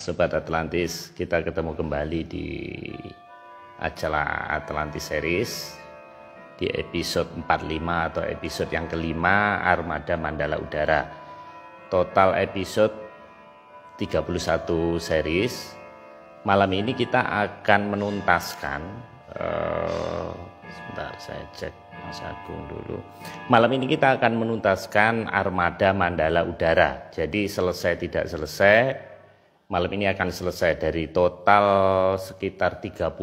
Sobat Atlantis, kita ketemu kembali di acara Atlantis Series di episode 45 atau episode yang kelima, Armada Mandala Udara. Total episode 31 series. Malam ini kita akan menuntaskan sebentar saya cek Mas Agung dulu. Malam ini kita akan menuntaskan Armada Mandala Udara. Jadi selesai tidak selesai, malam ini akan selesai dari total sekitar 30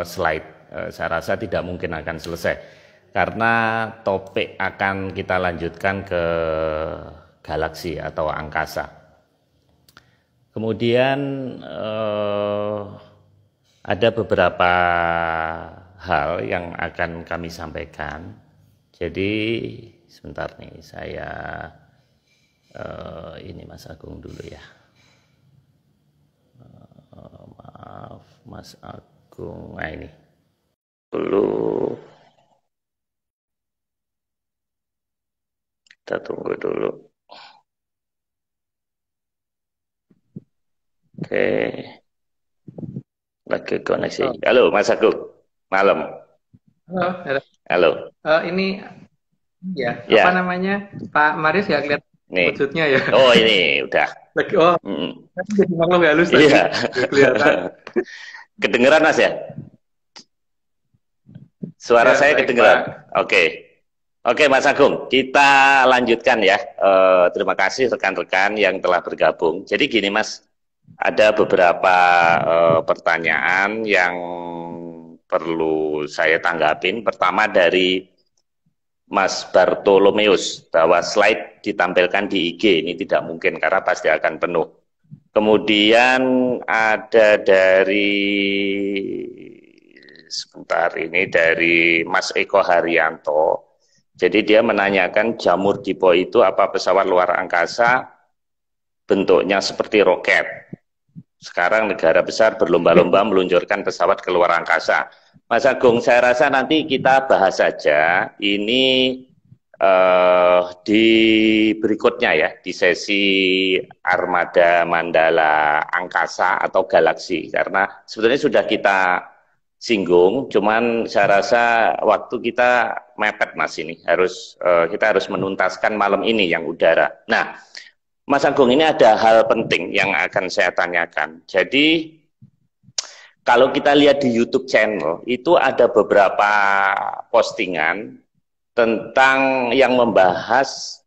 slide. Saya rasa tidak mungkin akan selesai karena topik akan kita lanjutkan ke galaksi atau angkasa. Kemudian ada beberapa hal yang akan kami sampaikan. Jadi sebentar nih, saya ini Mas Agung dulu ya. Maaf Mas Agung, nah ini dulu, kita tunggu dulu. Oke, lagi koneksi. Halo Mas Agung, malam. Halo, Halo. ini ya, apa namanya, Pak Marius ya, lihat wujudnya ya. Oh ini udah. Lagi, jadi makhluk halus tadi. Iya. Kelihatan. Kedengeran Mas ya? Suara Ya, saya baik, kedengeran. Pak. Oke Mas Agung, kita lanjutkan ya. Terima kasih rekan-rekan yang telah bergabung. Jadi gini Mas, ada beberapa pertanyaan yang perlu saya tanggapin. Pertama dari Mas Bartolomeus, bahwa slide ditampilkan di IG ini tidak mungkin karena pasti akan penuh. Kemudian ada dari sebentar ini dari Mas Eko Haryanto. Jadi dia menanyakan jamur dipo itu apa pesawat luar angkasa bentuknya seperti roket. Sekarang negara besar berlomba-lomba meluncurkan pesawat ke luar angkasa. Mas Agung, saya rasa nanti kita bahas saja ini di berikutnya ya, di sesi Armada Mandala Angkasa atau Galaksi. Karena sebetulnya sudah kita singgung, cuman saya rasa waktu kita mepet Mas ini. Kita harus menuntaskan malam ini yang udara. Nah, Mas Agung, ini ada hal penting yang akan saya tanyakan. Jadi kalau kita lihat di YouTube channel, itu ada beberapa postingan tentang yang membahas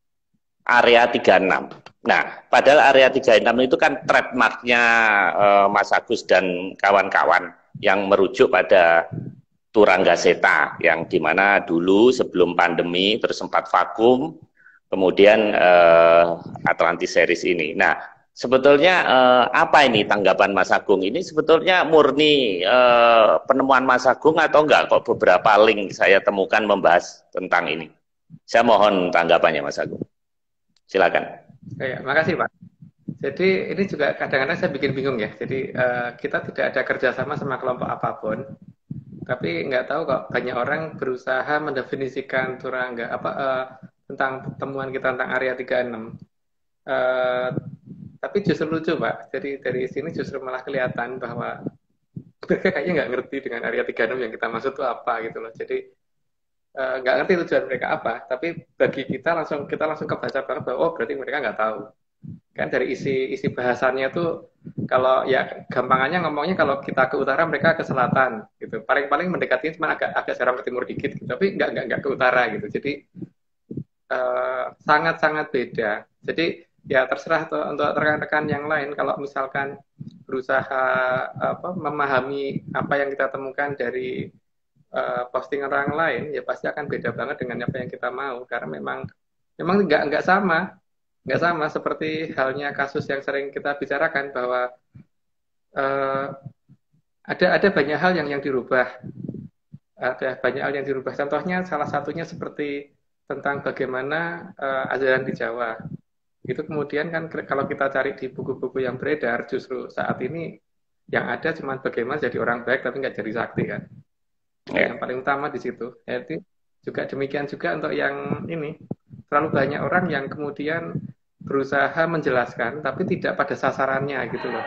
area 36. Nah, padahal area 36 itu kan trademarknya Mas Agus dan kawan-kawan yang merujuk pada Turangga Seta, yang dimana dulu sebelum pandemi terus sempat vakum, kemudian Atlantis Series ini. Nah, sebetulnya apa ini tanggapan Mas Agung? Ini sebetulnya murni penemuan Mas Agung atau enggak? Kok beberapa link saya temukan membahas tentang ini. Saya mohon tanggapannya Mas Agung. Silakan. Ya, makasih Pak. Jadi ini juga kadang-kadang saya bikin bingung ya. Jadi kita tidak ada kerjasama sama kelompok apapun. Tapi nggak tahu kok banyak orang berusaha mendefinisikan Turangga tentang temuan kita tentang area 36. Tapi justru lucu Pak, jadi dari sini justru malah kelihatan bahwa mereka kayaknya nggak ngerti dengan area 36 yang kita maksud itu apa gitu loh. Jadi nggak ngerti tujuan mereka apa, tapi bagi kita langsung kebaca banget bahwa oh berarti mereka nggak tahu. Kan dari isi bahasannya tuh, kalau ya gampangannya ngomongnya kalau kita ke utara mereka ke selatan gitu. Paling-paling mendekati cuma agak serong ke timur dikit gitu, tapi nggak ke utara gitu. Jadi sangat-sangat beda. Jadi ya terserah untuk rekan-rekan yang lain kalau misalkan berusaha memahami apa yang kita temukan dari postingan orang lain, ya pasti akan beda banget dengan apa yang kita mau, karena memang nggak sama seperti halnya kasus yang sering kita bicarakan bahwa ada banyak hal yang dirubah. Ada banyak hal yang dirubah. Contohnya salah satunya seperti tentang bagaimana ajaran di Jawa. Itu kemudian kan kalau kita cari di buku-buku yang beredar, justru saat ini yang ada cuma bagaimana jadi orang baik tapi nggak jadi sakti kan. Yang paling utama di situ. Jadi juga demikian juga untuk yang ini. Terlalu banyak orang yang kemudian berusaha menjelaskan, tapi tidak pada sasarannya gitu loh,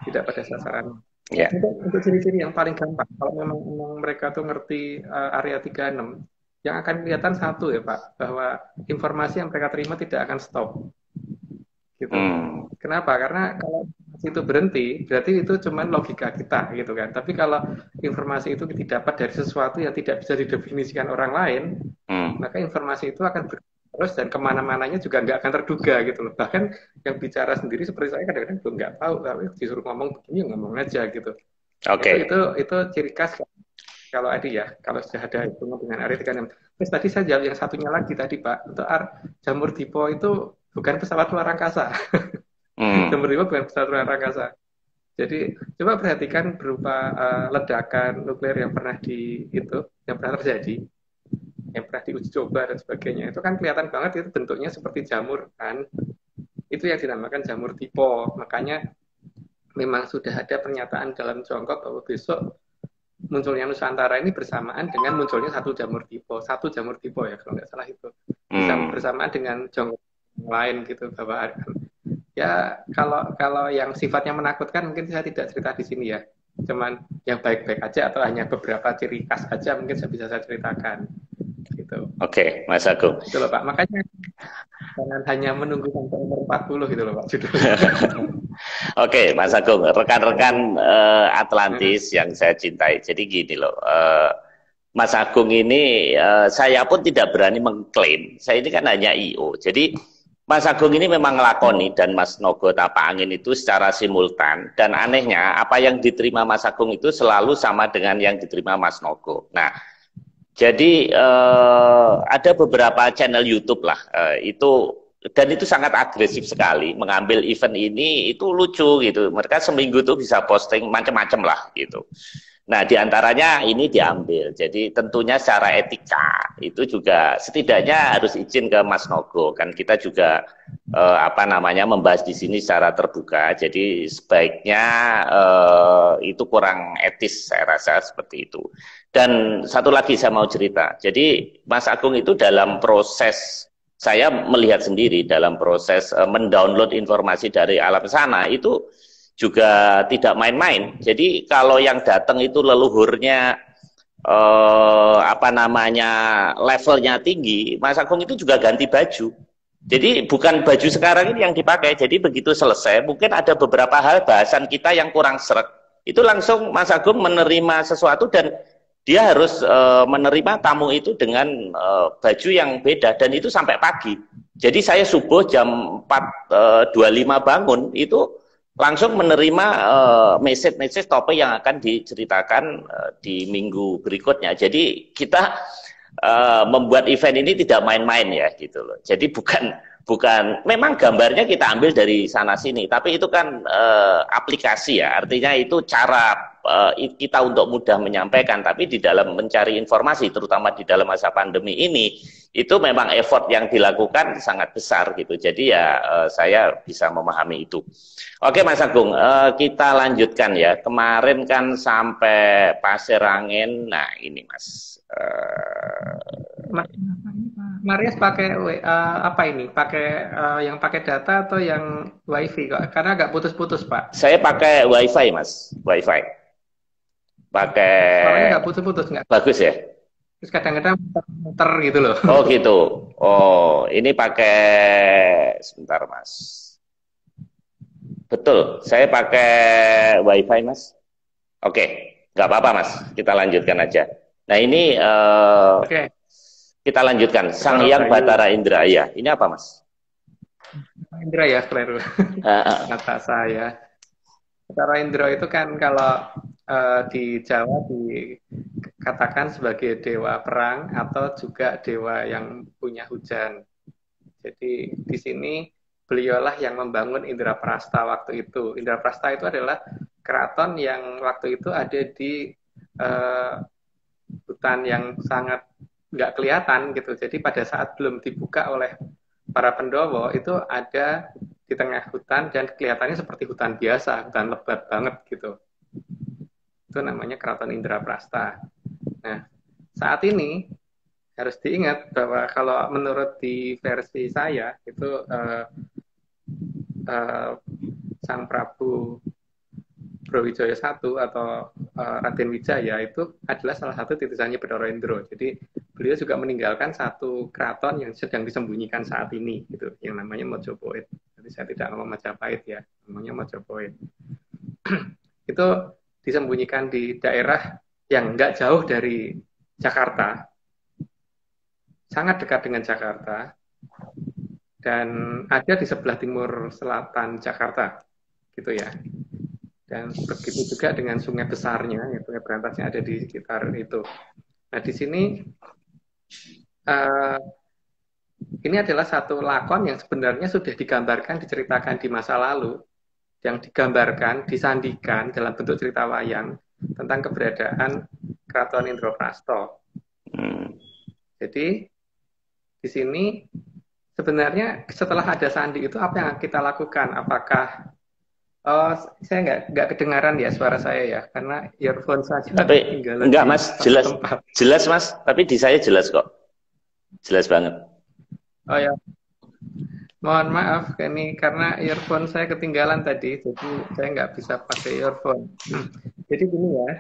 tidak pada sasarannya. Ya. Untuk ciri-ciri yang paling gampang, kalau memang mereka tuh ngerti area 36, yang akan kelihatan satu ya Pak, bahwa informasi yang mereka terima tidak akan stop. Gitu. Kenapa? Karena kalau itu berhenti, berarti itu cuma logika kita gitu kan. Tapi kalau informasi itu didapat dari sesuatu yang tidak bisa didefinisikan orang lain, maka informasi itu akan terus dan kemana-mananya juga nggak akan terduga gitu loh. Bahkan yang bicara sendiri seperti saya kadang-kadang belum nggak tahu, tapi disuruh ngomong begini ya ngomong aja gitu. Oke. Itu ciri khas kalau ada ya, kalau sudah ada hubungan dengan area 36. Terus tadi saya jawab yang satunya lagi tadi Pak, untuk jamur dipo itu bukan pesawat luar angkasa. Jamur dipo bukan pesawat luar angkasa. Jadi coba perhatikan berupa ledakan nuklir yang pernah yang pernah terjadi, yang pernah diuji coba dan sebagainya. Itu kan kelihatan banget itu bentuknya seperti jamur kan. Itu yang dinamakan jamur dipo. Makanya memang sudah ada pernyataan dalam Tiongkok bahwa besok munculnya Nusantara ini bersamaan dengan munculnya satu jamur dipo ya kalau nggak salah itu. Bersamaan dengan Tiongkok lain gitu bahwa ya kalau yang sifatnya menakutkan mungkin saya tidak cerita di sini ya. Cuman yang baik-baik aja atau hanya beberapa ciri khas aja mungkin bisa saya ceritakan. Gitu. Oke, Mas Agung. Itu loh Pak. Makanya jangan hanya menunggu sampai umur 40 gitu loh Pak Oke, Mas Agung, rekan-rekan Atlantis yang saya cintai. Jadi gini loh, Mas Agung ini saya pun tidak berani mengklaim. Saya ini kan hanya IO. Jadi Mas Agung ini memang ngelakoni dan Mas Nogo Tapangin itu secara simultan. Dan anehnya apa yang diterima Mas Agung itu selalu sama dengan yang diterima Mas Nogo. Nah, jadi ada beberapa channel YouTube lah itu. Dan itu sangat agresif sekali mengambil event ini, itu lucu gitu. Mereka seminggu tuh bisa posting macam-macam lah gitu. Nah, diantaranya ini diambil. Jadi tentunya secara etika itu juga setidaknya harus izin ke Mas Nogo. Kan kita juga membahas di sini secara terbuka. Jadi sebaiknya itu kurang etis, saya rasa seperti itu. Dan satu lagi saya mau cerita. Jadi Mas Agung itu dalam proses, saya melihat sendiri dalam proses mendownload informasi dari alam sana itu juga tidak main-main. Jadi kalau yang datang itu leluhurnya levelnya tinggi, Mas Agung itu juga ganti baju. Jadi bukan baju sekarang ini yang dipakai. Jadi begitu selesai, mungkin ada beberapa hal bahasan kita yang kurang sreg. Itu langsung Mas Agung menerima sesuatu dan dia harus menerima tamu itu dengan baju yang beda dan itu sampai pagi. Jadi saya subuh jam 4.25 bangun itu langsung menerima message topik yang akan diceritakan di minggu berikutnya. Jadi kita membuat event ini tidak main-main ya gitu loh. Jadi bukan memang gambarnya kita ambil dari sana sini, tapi itu kan aplikasi ya, artinya itu cara kita untuk mudah menyampaikan. Tapi di dalam mencari informasi, terutama di dalam masa pandemi ini, itu memang effort yang dilakukan sangat besar gitu. Jadi ya saya bisa memahami itu. Oke Mas Agung, kita lanjutkan ya. Kemarin kan sampai Pasir Angin. Nah ini Mas. Marius pakai apa ini? Pakai yang pakai data atau yang WiFi kok? Karena agak putus-putus Pak. Saya pakai WiFi Mas, WiFi. Pakai. Suaranya nggak putus-putus nggak? Bagus ya. Terus kadang-kadang muter gitu loh. Oh gitu. Oh ini pakai sebentar Mas. Betul, saya pakai WiFi Mas. Oke, nggak apa-apa Mas. Kita lanjutkan aja. Nah ini. Oke. Kita lanjutkan, Sang Hyang Batara Indraya. Ini apa, Mas? Indra ya, Kleru. Kata saya. Batara Indra itu kan kalau di Jawa dikatakan sebagai dewa perang atau juga dewa yang punya hujan. Jadi di sini beliaulah yang membangun Indraprasta waktu itu. Indraprasta itu adalah keraton yang waktu itu ada di hutan yang sangat nggak kelihatan gitu. Jadi pada saat belum dibuka oleh para Pendowo itu ada di tengah hutan dan kelihatannya seperti hutan biasa, hutan lebat banget gitu. Itu namanya Keraton Indraprasta. Nah, saat ini harus diingat bahwa kalau menurut di versi saya itu Sang Prabu Brawijaya I atau Raden Wijaya itu adalah salah satu titisannya Bathara Indra. Jadi beliau juga meninggalkan satu keraton yang sedang disembunyikan saat ini, gitu, yang namanya Mojopahit. Jadi saya tidak ngomong Majapahit ya, namanya Mojopahit. Itu disembunyikan di daerah yang nggak jauh dari Jakarta, sangat dekat dengan Jakarta, dan ada di sebelah timur selatan Jakarta, gitu ya. Dan begitu juga dengan sungai besarnya, ya, sungai berantasnya ada di sekitar itu. Nah, di sini ini adalah satu lakon yang sebenarnya sudah digambarkan, diceritakan di masa lalu, yang digambarkan, disandikan dalam bentuk cerita wayang tentang keberadaan Keraton Indraprastha. Jadi di sini sebenarnya setelah ada sandi itu apa yang kita lakukan? Apakah saya nggak kedengaran ya suara saya ya, karena earphone saja. Tapi enggak Mas, jelas Mas. Tapi di saya jelas kok, jelas banget. Oh ya, mohon maaf ini karena earphone saya ketinggalan tadi, jadi saya nggak bisa pakai earphone. Jadi gini ya,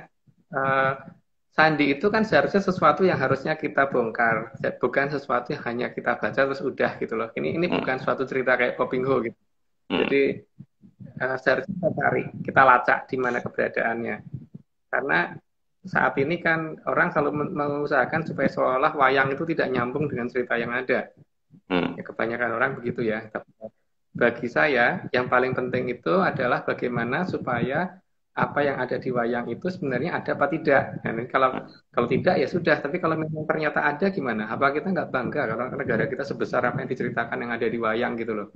sandi itu kan seharusnya sesuatu yang harusnya kita bongkar, bukan sesuatu yang hanya kita baca terus udah gitu loh. Ini bukan suatu cerita kayak Poping Ho gitu. Jadi seharusnya kita cari, kita lacak di mana keberadaannya. Karena saat ini kan orang selalu mengusahakan supaya seolah wayang itu tidak nyambung dengan cerita yang ada. Ya, kebanyakan orang begitu ya. Tapi bagi saya yang paling penting itu adalah bagaimana supaya apa yang ada di wayang itu sebenarnya ada apa tidak. Nah, kalau tidak ya sudah. Tapi kalau memang ternyata ada gimana? Apa kita nggak bangga kalau negara kita sebesar apa yang diceritakan yang ada di wayang gitu loh.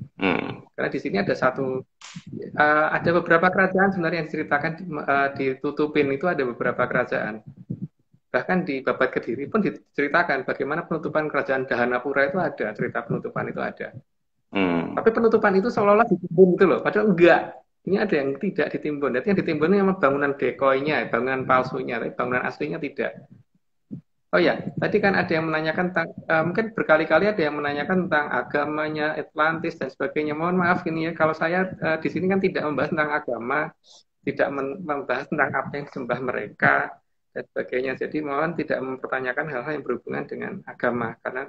Karena di sini ada beberapa kerajaan sebenarnya yang diceritakan ditutupin itu ada beberapa kerajaan. Bahkan di Babat Kediri pun diceritakan bagaimana penutupan kerajaan Dahanapura itu ada, cerita penutupan itu ada. Tapi penutupan itu seolah-olah ditimbun gitu loh, padahal enggak. Ini ada yang tidak ditimbun. Jadi yang ditimbun ini bangunan dekoinya, bangunan palsunya, tapi bangunan aslinya tidak. Oh ya, tadi kan ada yang menanyakan tentang, mungkin berkali-kali ada yang menanyakan tentang agamanya Atlantis dan sebagainya. Mohon maaf ini ya, kalau saya di sini kan tidak membahas tentang agama, tidak membahas tentang apa yang disembah mereka dan sebagainya. Jadi mohon tidak mempertanyakan hal-hal yang berhubungan dengan agama, karena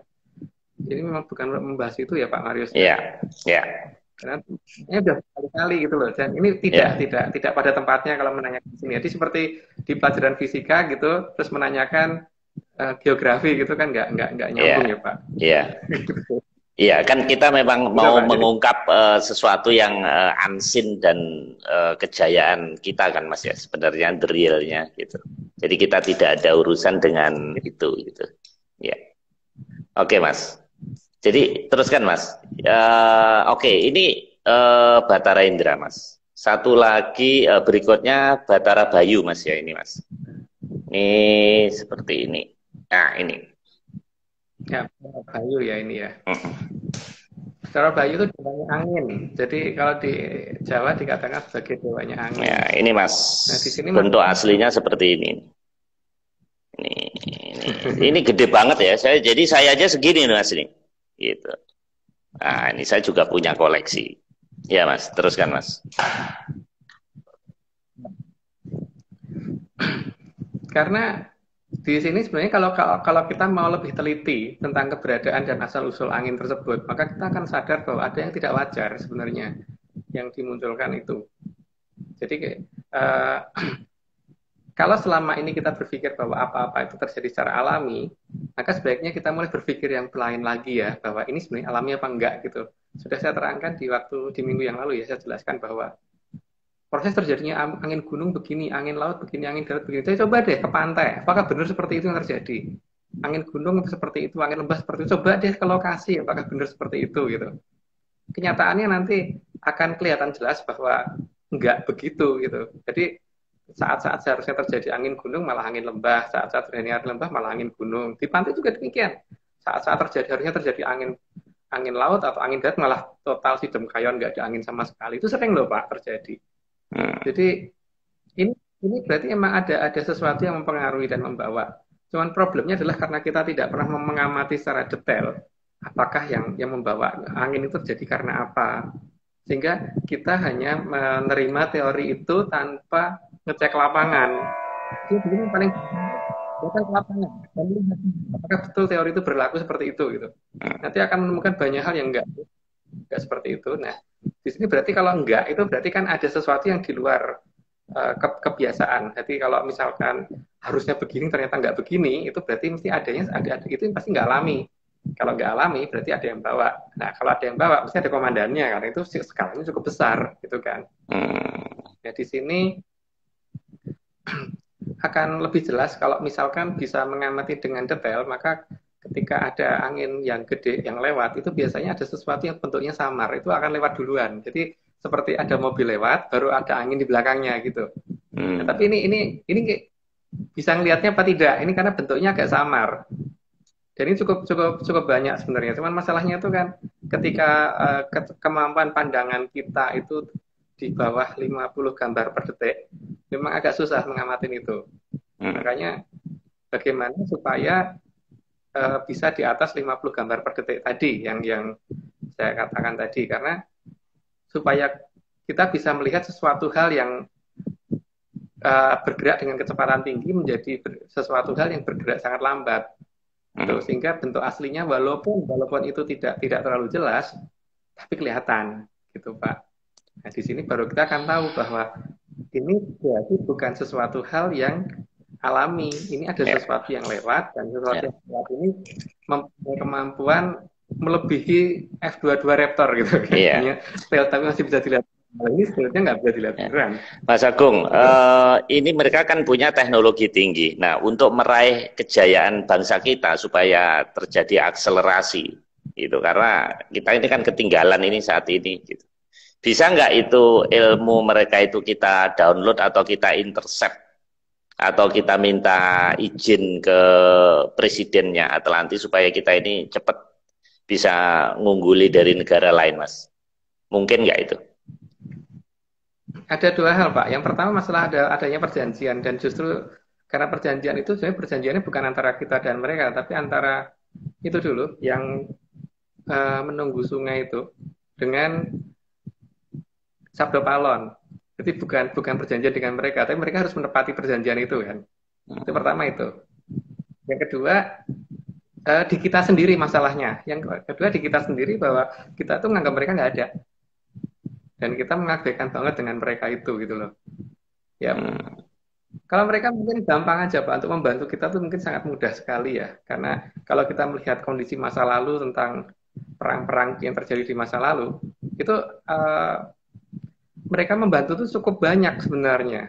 ini memang bukan membahas itu ya Pak Marius. Iya, iya. Karena ini sudah berkali-kali gitu loh, dan ini tidak pada tempatnya kalau menanyakan di sini. Jadi seperti di pelajaran fisika gitu, terus menanyakan geografi gitu kan nggak nyambung ya Pak. Iya. Iya, kan kita memang mau mengungkap sesuatu yang unseen dan kejayaan kita kan Mas ya, sebenarnya the realnya gitu. Jadi kita tidak ada urusan dengan itu gitu. Ya. Oke Mas. Jadi teruskan Mas. Oke, ini Bathara Indra Mas. Satu lagi berikutnya Bathara Bayu Mas ya ini Mas. Ini seperti ini. Nah ini. Ya, Bayu ya ini ya. Bathara Bayu itu dewanya angin. Jadi kalau di Jawa dikatakan sebagai dewanya angin. Ya, ini Mas. Nah, di sini bentuk aslinya seperti ini. Ini gede banget ya. Jadi saya aja segini Mas ini. Gitu. Nah, ini saya juga punya koleksi. Ya Mas, teruskan Mas. Karena di sini sebenarnya kalau kita mau lebih teliti tentang keberadaan dan asal-usul angin tersebut, maka kita akan sadar bahwa ada yang tidak wajar sebenarnya yang dimunculkan itu. Jadi kalau selama ini kita berpikir bahwa apa-apa itu terjadi secara alami, maka sebaiknya kita mulai berpikir yang lain lagi ya, bahwa ini sebenarnya alami apa enggak gitu. Sudah saya terangkan di minggu yang lalu ya, saya jelaskan bahwa proses terjadinya angin gunung begini, angin laut begini, angin darat begini. Saya coba deh ke pantai, apakah benar seperti itu yang terjadi? Angin gunung seperti itu, angin lembah seperti itu. Coba deh ke lokasi, apakah benar seperti itu gitu. Kenyataannya nanti akan kelihatan jelas bahwa enggak begitu gitu. Jadi saat-saat seharusnya terjadi angin gunung malah angin lembah, saat-saat terjadi angin lembah malah angin gunung. Di pantai juga demikian. Saat-saat harusnya terjadi angin laut atau angin darat malah total sidem kayon, nggak ada angin sama sekali. Itu sering loh Pak terjadi. Jadi ini berarti emang ada sesuatu yang mempengaruhi dan membawa. Cuman problemnya adalah karena kita tidak pernah mengamati secara detail apakah yang membawa angin itu terjadi karena apa. Sehingga kita hanya menerima teori itu tanpa ngecek lapangan. Itu yang paling datang ke lapangan dan lihat apakah betul teori itu berlaku seperti itu gitu. Nanti akan menemukan banyak hal yang enggak seperti itu. Nah, di sini berarti kalau enggak itu berarti kan ada sesuatu yang di luar kebiasaan. Jadi kalau misalkan harusnya begini ternyata nggak begini, itu berarti mesti ada itu pasti nggak alami. Kalau nggak alami berarti ada yang bawa. Nah kalau ada yang bawa mesti ada komandannya karena itu skalanya cukup besar gitu kan. Ya di sini akan lebih jelas kalau misalkan bisa mengamati dengan detail, maka ketika ada angin yang gede yang lewat itu biasanya ada sesuatu yang bentuknya samar, itu akan lewat duluan. Jadi seperti ada mobil lewat, baru ada angin di belakangnya gitu. Nah, tapi ini bisa ngelihatnya apa tidak? Ini karena bentuknya agak samar. Dan ini cukup banyak sebenarnya. Cuman masalahnya itu kan ketika kemampuan pandangan kita itu di bawah 50 gambar per detik, memang agak susah mengamati itu. Makanya bagaimana supaya bisa di atas 50 gambar per detik tadi yang saya katakan tadi, karena supaya kita bisa melihat sesuatu hal yang bergerak dengan kecepatan tinggi menjadi sesuatu hal yang bergerak sangat lambat. Sehingga bentuk aslinya walaupun itu tidak terlalu jelas, tapi kelihatan, gitu Pak. Nah di sini baru kita akan tahu bahwa ini berarti bukan sesuatu hal yang alami. Ini ada sesuatu yang lewat dan sesuatu yang lewat ini mempunyai kemampuan melebihi F-22 Raptor gitu. Tapi masih bisa dilihat. Ini sebenarnya nggak bisa dilihat beneran. Mas Agung, ini mereka kan punya teknologi tinggi. Nah, untuk meraih kejayaan bangsa kita supaya terjadi akselerasi, gitu. Karena kita ini kan ketinggalan ini saat ini. Gitu. Bisa nggak itu ilmu mereka itu kita download atau kita intercept atau kita minta izin ke presidennya Atlantis supaya kita ini cepat bisa ngungguli dari negara lain, Mas? Mungkin nggak itu? Ada dua hal, Pak. Yang pertama masalah adanya perjanjian, dan justru karena perjanjian itu sebenarnya perjanjiannya bukan antara kita dan mereka, tapi antara itu dulu yang menunggu sungai itu dengan Sabdo Palon. Jadi bukan perjanjian dengan mereka, tapi mereka harus menepati perjanjian itu kan. Itu pertama itu. Yang kedua di kita sendiri masalahnya. Yang kedua di kita sendiri bahwa kita tuh menganggap mereka nggak ada. Dan kita mengabaikan banget dengan mereka itu gitu loh. Ya, kalau mereka mungkin gampang aja Pak untuk membantu kita tuh mungkin sangat mudah sekali ya. Karena kalau kita melihat kondisi masa lalu tentang perang-perang yang terjadi di masa lalu, itu mereka membantu tuh cukup banyak sebenarnya.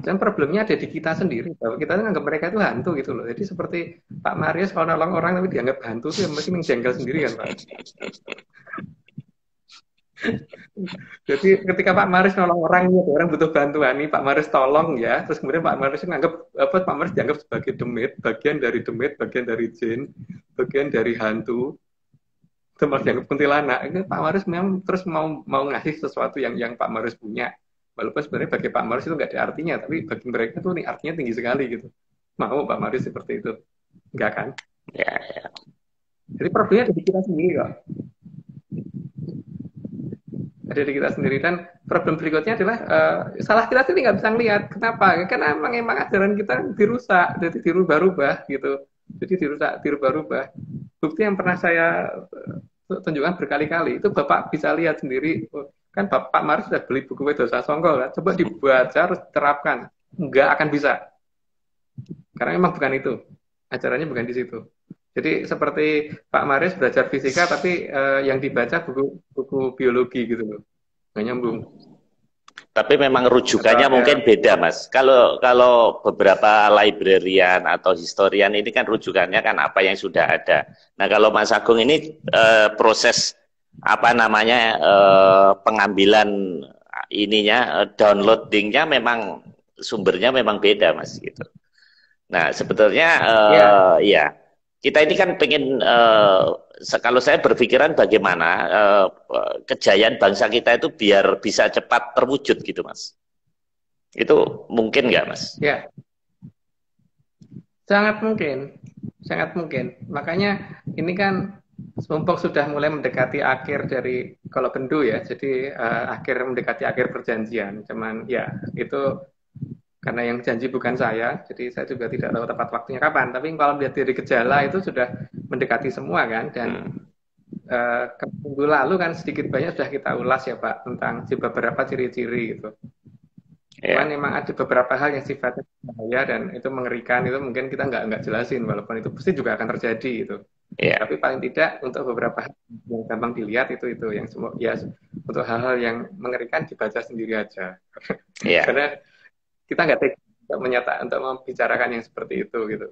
Dan problemnya ada di kita sendiri bahwa kita menganggap mereka itu hantu gitu loh. Jadi seperti Pak Marius kalau nolong orang tapi dianggap hantu tuh mesti menjengkel sendiri kan Pak. Jadi ketika Pak Maris nolong orang butuh bantuan nih Pak Maris tolong ya, terus kemudian Pak Maris menganggap Pak Maris dianggap sebagai demit, bagian dari jin, bagian dari hantu, terus dianggap kuntilanak. Ini Pak Maris memang terus mau ngasih sesuatu yang Pak Maris punya, walaupun sebenarnya bagi Pak Maris itu nggak ada artinya, tapi bagi mereka tuh nih artinya tinggi sekali gitu. Mau Pak Maris seperti itu, enggak kan? Ya. Jadi problemnya ada di kita sendiri kok. Ada di kita sendiri, dan problem berikutnya adalah salah kita sendiri nggak bisa ngelihat. Kenapa? Karena emang ajaran kita dirusak, jadi dirubah-rubah gitu. Jadi dirubah-rubah. Bukti yang pernah saya tunjukkan berkali-kali itu Bapak bisa lihat sendiri. Kan Pak Maris sudah beli buku Wedo Sasongko kan? Coba dibaca harus diterapkan, nggak akan bisa. Karena memang bukan itu. Ajarannya bukan di situ. Jadi seperti Pak Maris belajar fisika, tapi yang dibaca buku biologi gitu loh, nggak nyambung. Tapi memang rujukannya mungkin beda, Mas. Kalau beberapa librarian atau historian ini kan rujukannya kan apa yang sudah ada. Nah kalau Mas Agung ini proses apa namanya pengambilan ininya downloadingnya memang sumbernya memang beda, Mas gitu. Nah sebetulnya ya. Kita ini kan pengen, kalau saya berpikiran bagaimana kejayaan bangsa kita itu biar bisa cepat terwujud gitu Mas. Itu mungkin nggak Mas? Ya, sangat mungkin. Makanya ini kan mumpung sudah mulai mendekati akhir dari kalau Kendu ya, jadi akhir mendekati akhir perjanjian. Cuman ya itu karena yang janji bukan saya, jadi saya juga tidak tahu tepat waktunya kapan. Tapi kalau melihat dari gejala itu sudah mendekati semua kan, dan minggu lalu kan sedikit banyak sudah kita ulas ya Pak tentang beberapa ciri-ciri gitu. Cuman memang ada beberapa hal yang sifatnya bahaya dan itu mengerikan, itu mungkin kita nggak jelasin walaupun itu pasti juga akan terjadi gitu. Tapi paling tidak untuk beberapa hal yang gampang dilihat itu yang semua ya untuk hal-hal yang mengerikan dibaca sendiri aja. Karena kita nggak tega untuk untuk membicarakan yang seperti itu gitu.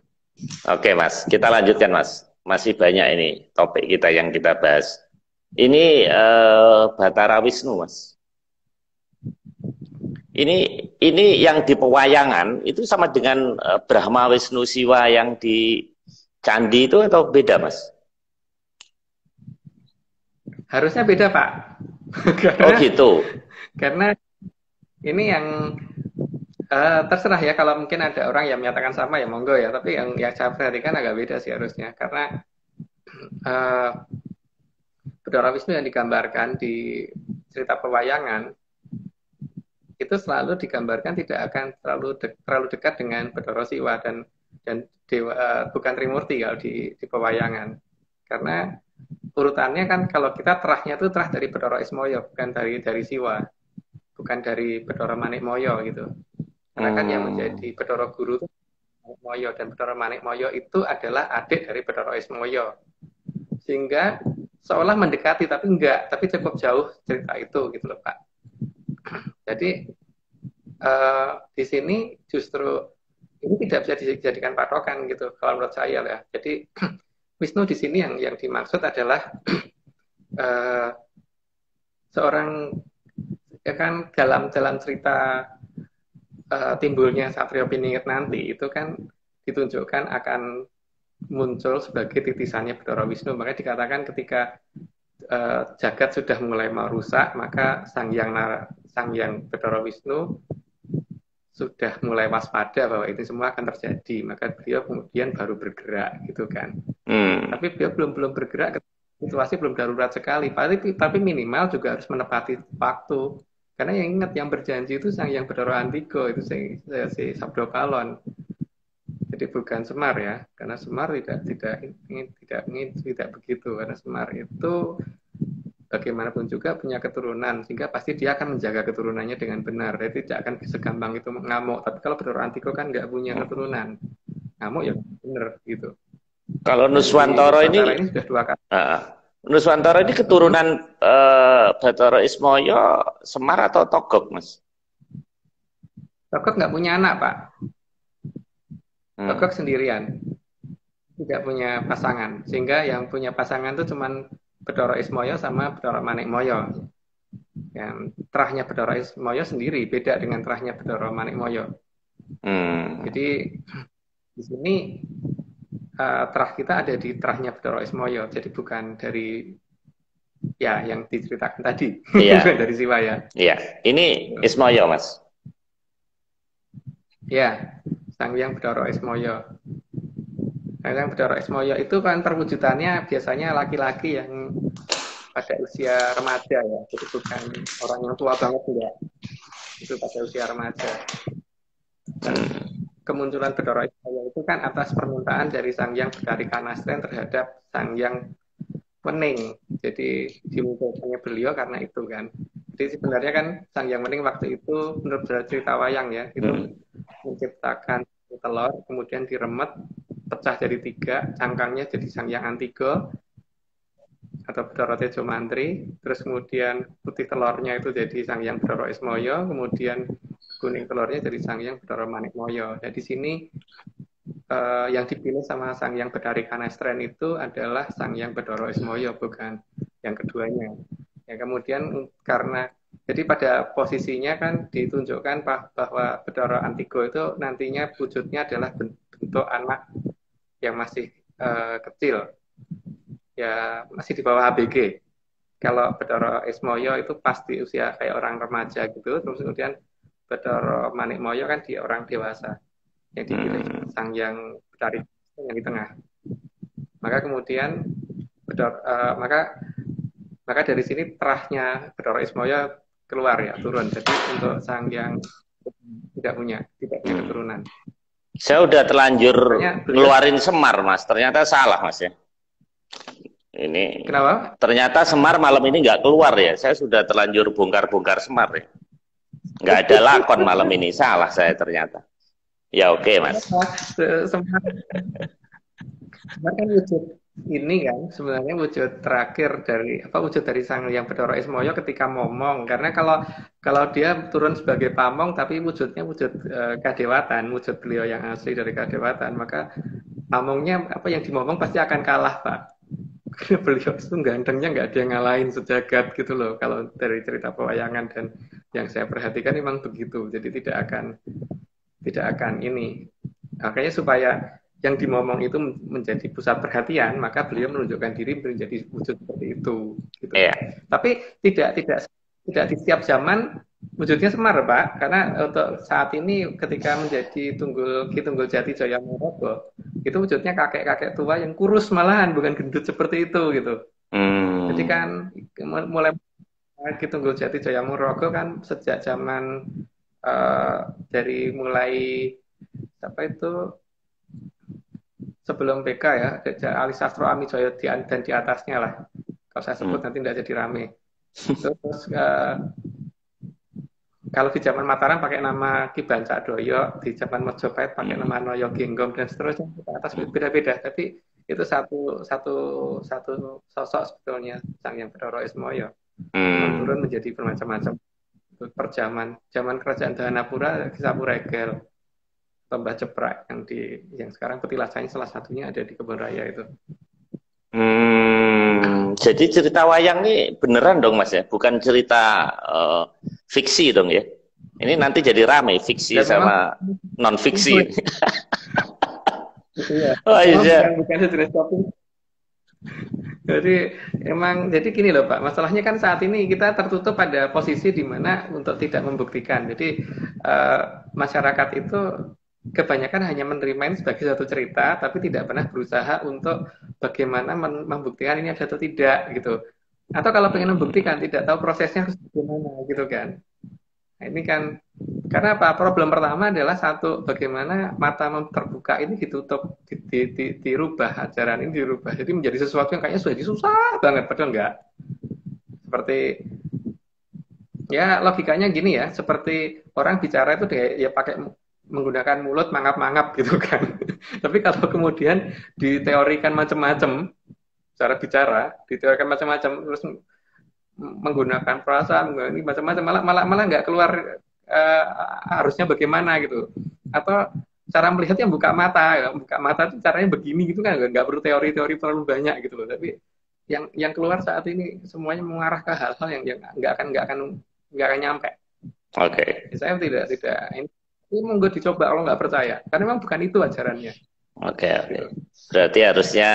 Oke Mas, kita lanjutkan Mas. Masih banyak ini topik kita yang kita bahas. Ini Batara Wisnu Mas. Ini yang di pewayangan itu sama dengan Brahma Wisnu Siwa yang di candi itu atau beda Mas? Harusnya beda Pak. Oh gitu. Karena ini yang terserah ya, kalau mungkin ada orang yang menyatakan sama ya monggo ya, tapi yang saya perhatikan agak beda sih harusnya, karena Batara Wisnu yang digambarkan di cerita pewayangan itu selalu digambarkan tidak akan terlalu dekat dengan Batara Siwa dan dewa, bukan Trimurti kalau di pewayangan, karena urutannya kan kalau kita terahnya itu terah dari Batara Ismoyo, bukan dari Siwa, bukan dari Batara Manikmoyo gitu. Karena kan yang menjadi Batara Guru itu Manikmoyo, dan Batara Manikmoyo itu adalah adik dari Batara Ismoyo, sehingga seolah mendekati tapi enggak, tapi cukup jauh cerita itu gitu loh Pak. Jadi di sini justru ini tidak bisa dijadikan patokan gitu kalau menurut saya ya. Jadi Wisnu di sini yang dimaksud adalah seorang ya kan dalam cerita timbulnya Satrio Piningit nanti itu kan ditunjukkan akan muncul sebagai titisannya Batara Wisnu. Makanya dikatakan ketika jagat sudah mulai mau rusak, maka sang yang Batara Wisnu sudah mulai waspada bahwa itu semua akan terjadi. Maka beliau kemudian baru bergerak gitu kan. Tapi beliau belum bergerak, situasi belum darurat sekali. Tapi minimal juga harus menepati waktu. Karena yang ingat yang berjanji itu sang yang Batara Antiko, itu si Sabdo Kalon. Jadi bukan Semar ya, karena Semar tidak begitu, karena Semar itu bagaimanapun juga punya keturunan, sehingga pasti dia akan menjaga keturunannya dengan benar. Dia tidak akan segampang itu ngamuk. Tapi kalau Batara Antiko kan nggak punya keturunan, ngamuk ya benar gitu. Kalau Nuswantara ini sudah 2 kali. Nuswantara ini keturunan Batara Ismoyo, Semar atau Togog Mas? Togog nggak punya anak Pak. Togog sendirian, tidak punya pasangan, sehingga yang punya pasangan itu cuman Batara Ismoyo sama Batara Manikmoyo. Yang terahnya Batara Ismoyo sendiri beda dengan terahnya Batara Manikmoyo. Jadi di sini terah kita ada di terahnya Batara Ismoyo, jadi bukan dari ya yang diceritakan tadi, bukan dari Siwa ya. Iya, ini Ismoyo Mas. Ya, sang yang Batara Ismoyo. Yang Batara Ismoyo itu kan perwujudannya biasanya laki-laki yang pada usia remaja ya, jadi bukan orang yang tua banget enggak. Itu pada usia remaja. Dan kemunculan Batara Ismoyo itu kan atas permintaan dari sang yang Betari Kanastren terhadap sang yang Wening. Jadi dimunculkannya beliau karena itu kan. Jadi sebenarnya kan sang yang Wening waktu itu menurut cerita wayang ya, itu menciptakan telur, kemudian diremet, pecah jadi 3, cangkangnya jadi sang yang Antigo atau Batara Tejo Mantri, terus kemudian putih telurnya itu jadi sang yang Batara Ismoyo, kemudian kuning telurnya jadi sang yang Batara Manikmoyo. Nah di sini yang dipilih sama sang yang Betari Kanastren itu adalah sang yang Batara Ismoyo, bukan yang keduanya. Ya kemudian karena jadi pada posisinya kan ditunjukkan bahwa Batara Antigo itu nantinya wujudnya adalah bentuk anak yang masih kecil, ya masih di bawah ABG. Kalau Batara Ismoyo itu pasti usia kayak orang remaja gitu, terus kemudian Batara Manikmoyo kan dia orang dewasa, yang dipilih sang yang Betari yang di tengah. Maka kemudian maka dari sini terahnya Bathara Ismaya keluar ya, turun. Jadi untuk sang yang tidak punya keturunan. Saya udah terlanjur Makanya ngeluarin Semar, Mas. Ternyata salah, Mas ya. Ini kenapa? ternyata Semar malam ini nggak keluar ya. Saya sudah terlanjur bongkar-bongkar Semar ya. Nggak ada lakon malam ini. Salah saya ternyata. Ya oke, Mas. Semar kan wujud ini kan sebenarnya wujud terakhir dari wujud dari sang yang Bathara Ismaya ketika momong, karena kalau dia turun sebagai pamong tapi wujudnya wujud kadewatan, wujud beliau yang asli dari kadewatan, maka pamongnya yang dimomong pasti akan kalah, Pak. Karena beliau itu gantengnya nggak ada yang ngalahin sejagat gitu loh, kalau dari cerita pewayangan dan yang saya perhatikan memang begitu. Jadi tidak akan ini, makanya supaya yang dimomong itu menjadi pusat perhatian, maka beliau menunjukkan diri menjadi wujud seperti itu. Gitu. Yeah. Tapi tidak di setiap zaman wujudnya Semar, Pak. Karena untuk saat ini ketika menjadi Ki Tunggul Jati Jaya Morogo, itu wujudnya kakek-kakek tua yang kurus malahan, bukan gendut seperti itu gitu. Jadi kan mulai Ki Tunggul Jati Jaya Morogo kan sejak zaman dari mulai sebelum PK ya, Ali Sastro Ami Joyo dan di atasnya lah. Kalau saya sebut nanti tidak jadi rame. Terus kalau di zaman Mataram pakai nama Ki Bancak Doyo, di zaman Mojopahit pakai nama Noyo Genggong dan seterusnya, ke atas beda-beda. Tapi itu satu sosok sebetulnya sang yang Bathara Ismaya. Turun menjadi bermacam-macam. Per zaman kerajaan Dahanapura, Ki Sapuregel, Mbah Ceprak yang sekarang petilasannya salah satunya ada di Kebun Raya itu. Jadi cerita wayang ini beneran dong, Mas ya, bukan cerita fiksi dong ya. Ini nanti jadi rame fiksi ya, sama non fiksi. Iya. Oh iya. Bukan sejenis shopping. Jadi gini loh Pak, masalahnya kan saat ini kita tertutup pada posisi di mana untuk tidak membuktikan. Jadi masyarakat itu kebanyakan hanya menerima ini sebagai satu cerita, tapi tidak pernah berusaha untuk bagaimana membuktikan ini ada atau tidak gitu. Atau kalau pengen membuktikan tidak tahu prosesnya harus bagaimana gitu kan. Nah, ini kan karena apa? Problem pertama adalah satu, bagaimana mata terbuka ini ditutup, dirubah, ajaran ini dirubah. Jadi menjadi sesuatu yang kayaknya sudah susah banget, padahal enggak. Seperti ya logikanya gini ya, seperti orang bicara itu ya pakai menggunakan mulut mangap-mangap gitu kan. Tapi kalau kemudian diteorikan macam-macam cara bicara, diteorikan macam-macam terus menggunakan perasaan ini macam-macam malah nggak keluar harusnya bagaimana gitu. Atau cara melihatnya buka mata itu caranya begini gitu kan, nggak perlu teori-teori terlalu banyak gitu loh. Tapi yang keluar saat ini semuanya mengarah ke hal-hal yang nggak akan nyampe. Oke. Saya tidak ini monggo dicoba kalau nggak percaya, karena memang bukan itu ajarannya. Oke. Berarti harusnya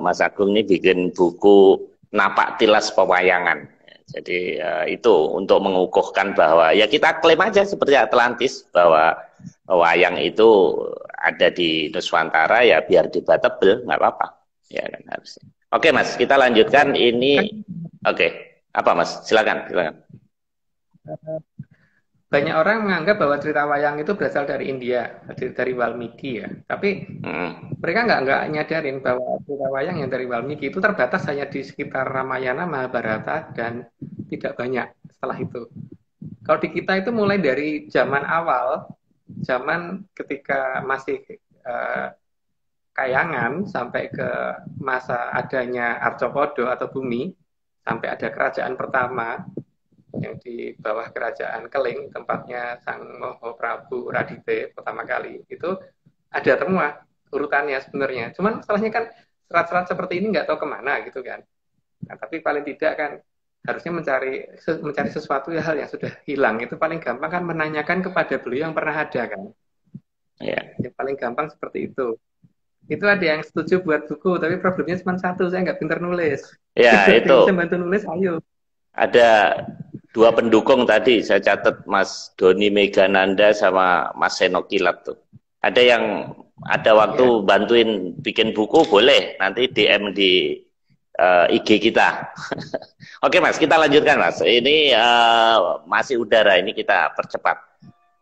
Mas Agung ini bikin buku Napak Tilas Pewayangan. Jadi itu untuk mengukuhkan bahwa ya kita klaim aja seperti Atlantis bahwa wayang itu ada di Nuswantara, ya biar debatable, nggak apa-apa. Ya kan harusnya. Oke Mas, kita lanjutkan ini. Oke. Apa Mas? Silakan. Banyak orang menganggap bahwa cerita wayang itu berasal dari India, dari Walmiki ya. Tapi mereka nggak nyadarin bahwa cerita wayang yang dari Walmiki itu terbatas hanya di sekitar Ramayana, Mahabharata, dan tidak banyak setelah itu. Kalau di kita itu mulai dari zaman awal, zaman ketika masih Kayangan sampai ke masa adanya Arcopodo atau Bumi, sampai ada kerajaan pertama yang di bawah kerajaan Keling, tempatnya Sang Moho Prabu Radite pertama kali, itu ada semua urutannya sebenarnya. Cuman masalahnya kan serat-serat seperti ini nggak tahu kemana gitu kan. Nah, tapi paling tidak kan harusnya mencari sesuatu hal yang sudah hilang. Itu paling gampang kan menanyakan kepada beliau yang pernah ada kan. Yeah. Yang paling gampang seperti itu. Itu ada yang setuju buat buku, tapi problemnya cuma satu, saya nggak pintar nulis. Ya itu. Bisa bantu nulis, ayo. Ada dua pendukung tadi, saya catat Mas Doni Megananda sama Mas Seno Kilat tuh. Ada yang ada waktu bantuin bikin buku, boleh nanti DM di IG kita. Oke Mas, kita lanjutkan Mas. Ini masih udara, ini kita percepat.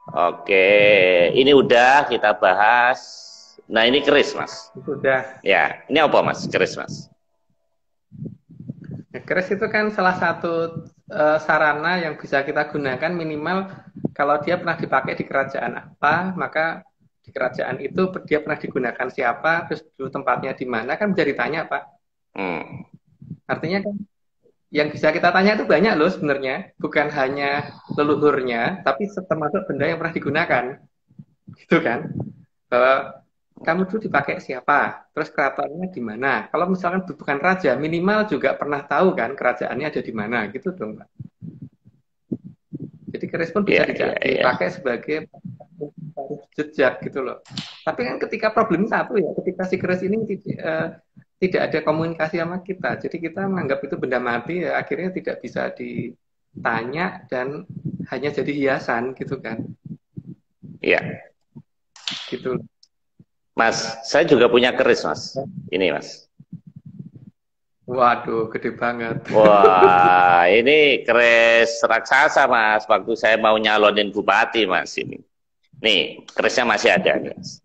Oke, ini udah kita bahas. Nah ini keris Mas. Sudah. Ya, ini apa Mas? Keris Mas. Nah, keris itu kan salah satu sarana yang bisa kita gunakan minimal kalau dia pernah dipakai di kerajaan apa, maka di kerajaan itu dia pernah digunakan siapa, terus dulu tempatnya di mana, kan bisa ditanya Pak. Artinya kan yang bisa kita tanya itu banyak loh sebenarnya, bukan hanya leluhurnya, tapi termasuk benda yang pernah digunakan, gitu kan? Bahwa kamu dulu dipakai siapa, terus keratonnya di mana. Kalau misalkan bukan raja, minimal juga pernah tahu kan kerajaannya ada di mana, gitu dong, Pak. Jadi keris pun bisa dipakai sebagai jejak gitu loh. Tapi kan ketika problem satu ya, ketika si keris ini tidak ada komunikasi sama kita, jadi kita menganggap itu benda mati, ya akhirnya tidak bisa ditanya dan hanya jadi hiasan gitu kan. Iya. Gitu. Mas, saya juga punya keris Mas. Ini Mas. Waduh, gede banget. Wah, ini keris raksasa Mas. Waktu saya mau nyalonin bupati Mas ini. Nih, kerisnya masih ada Mas.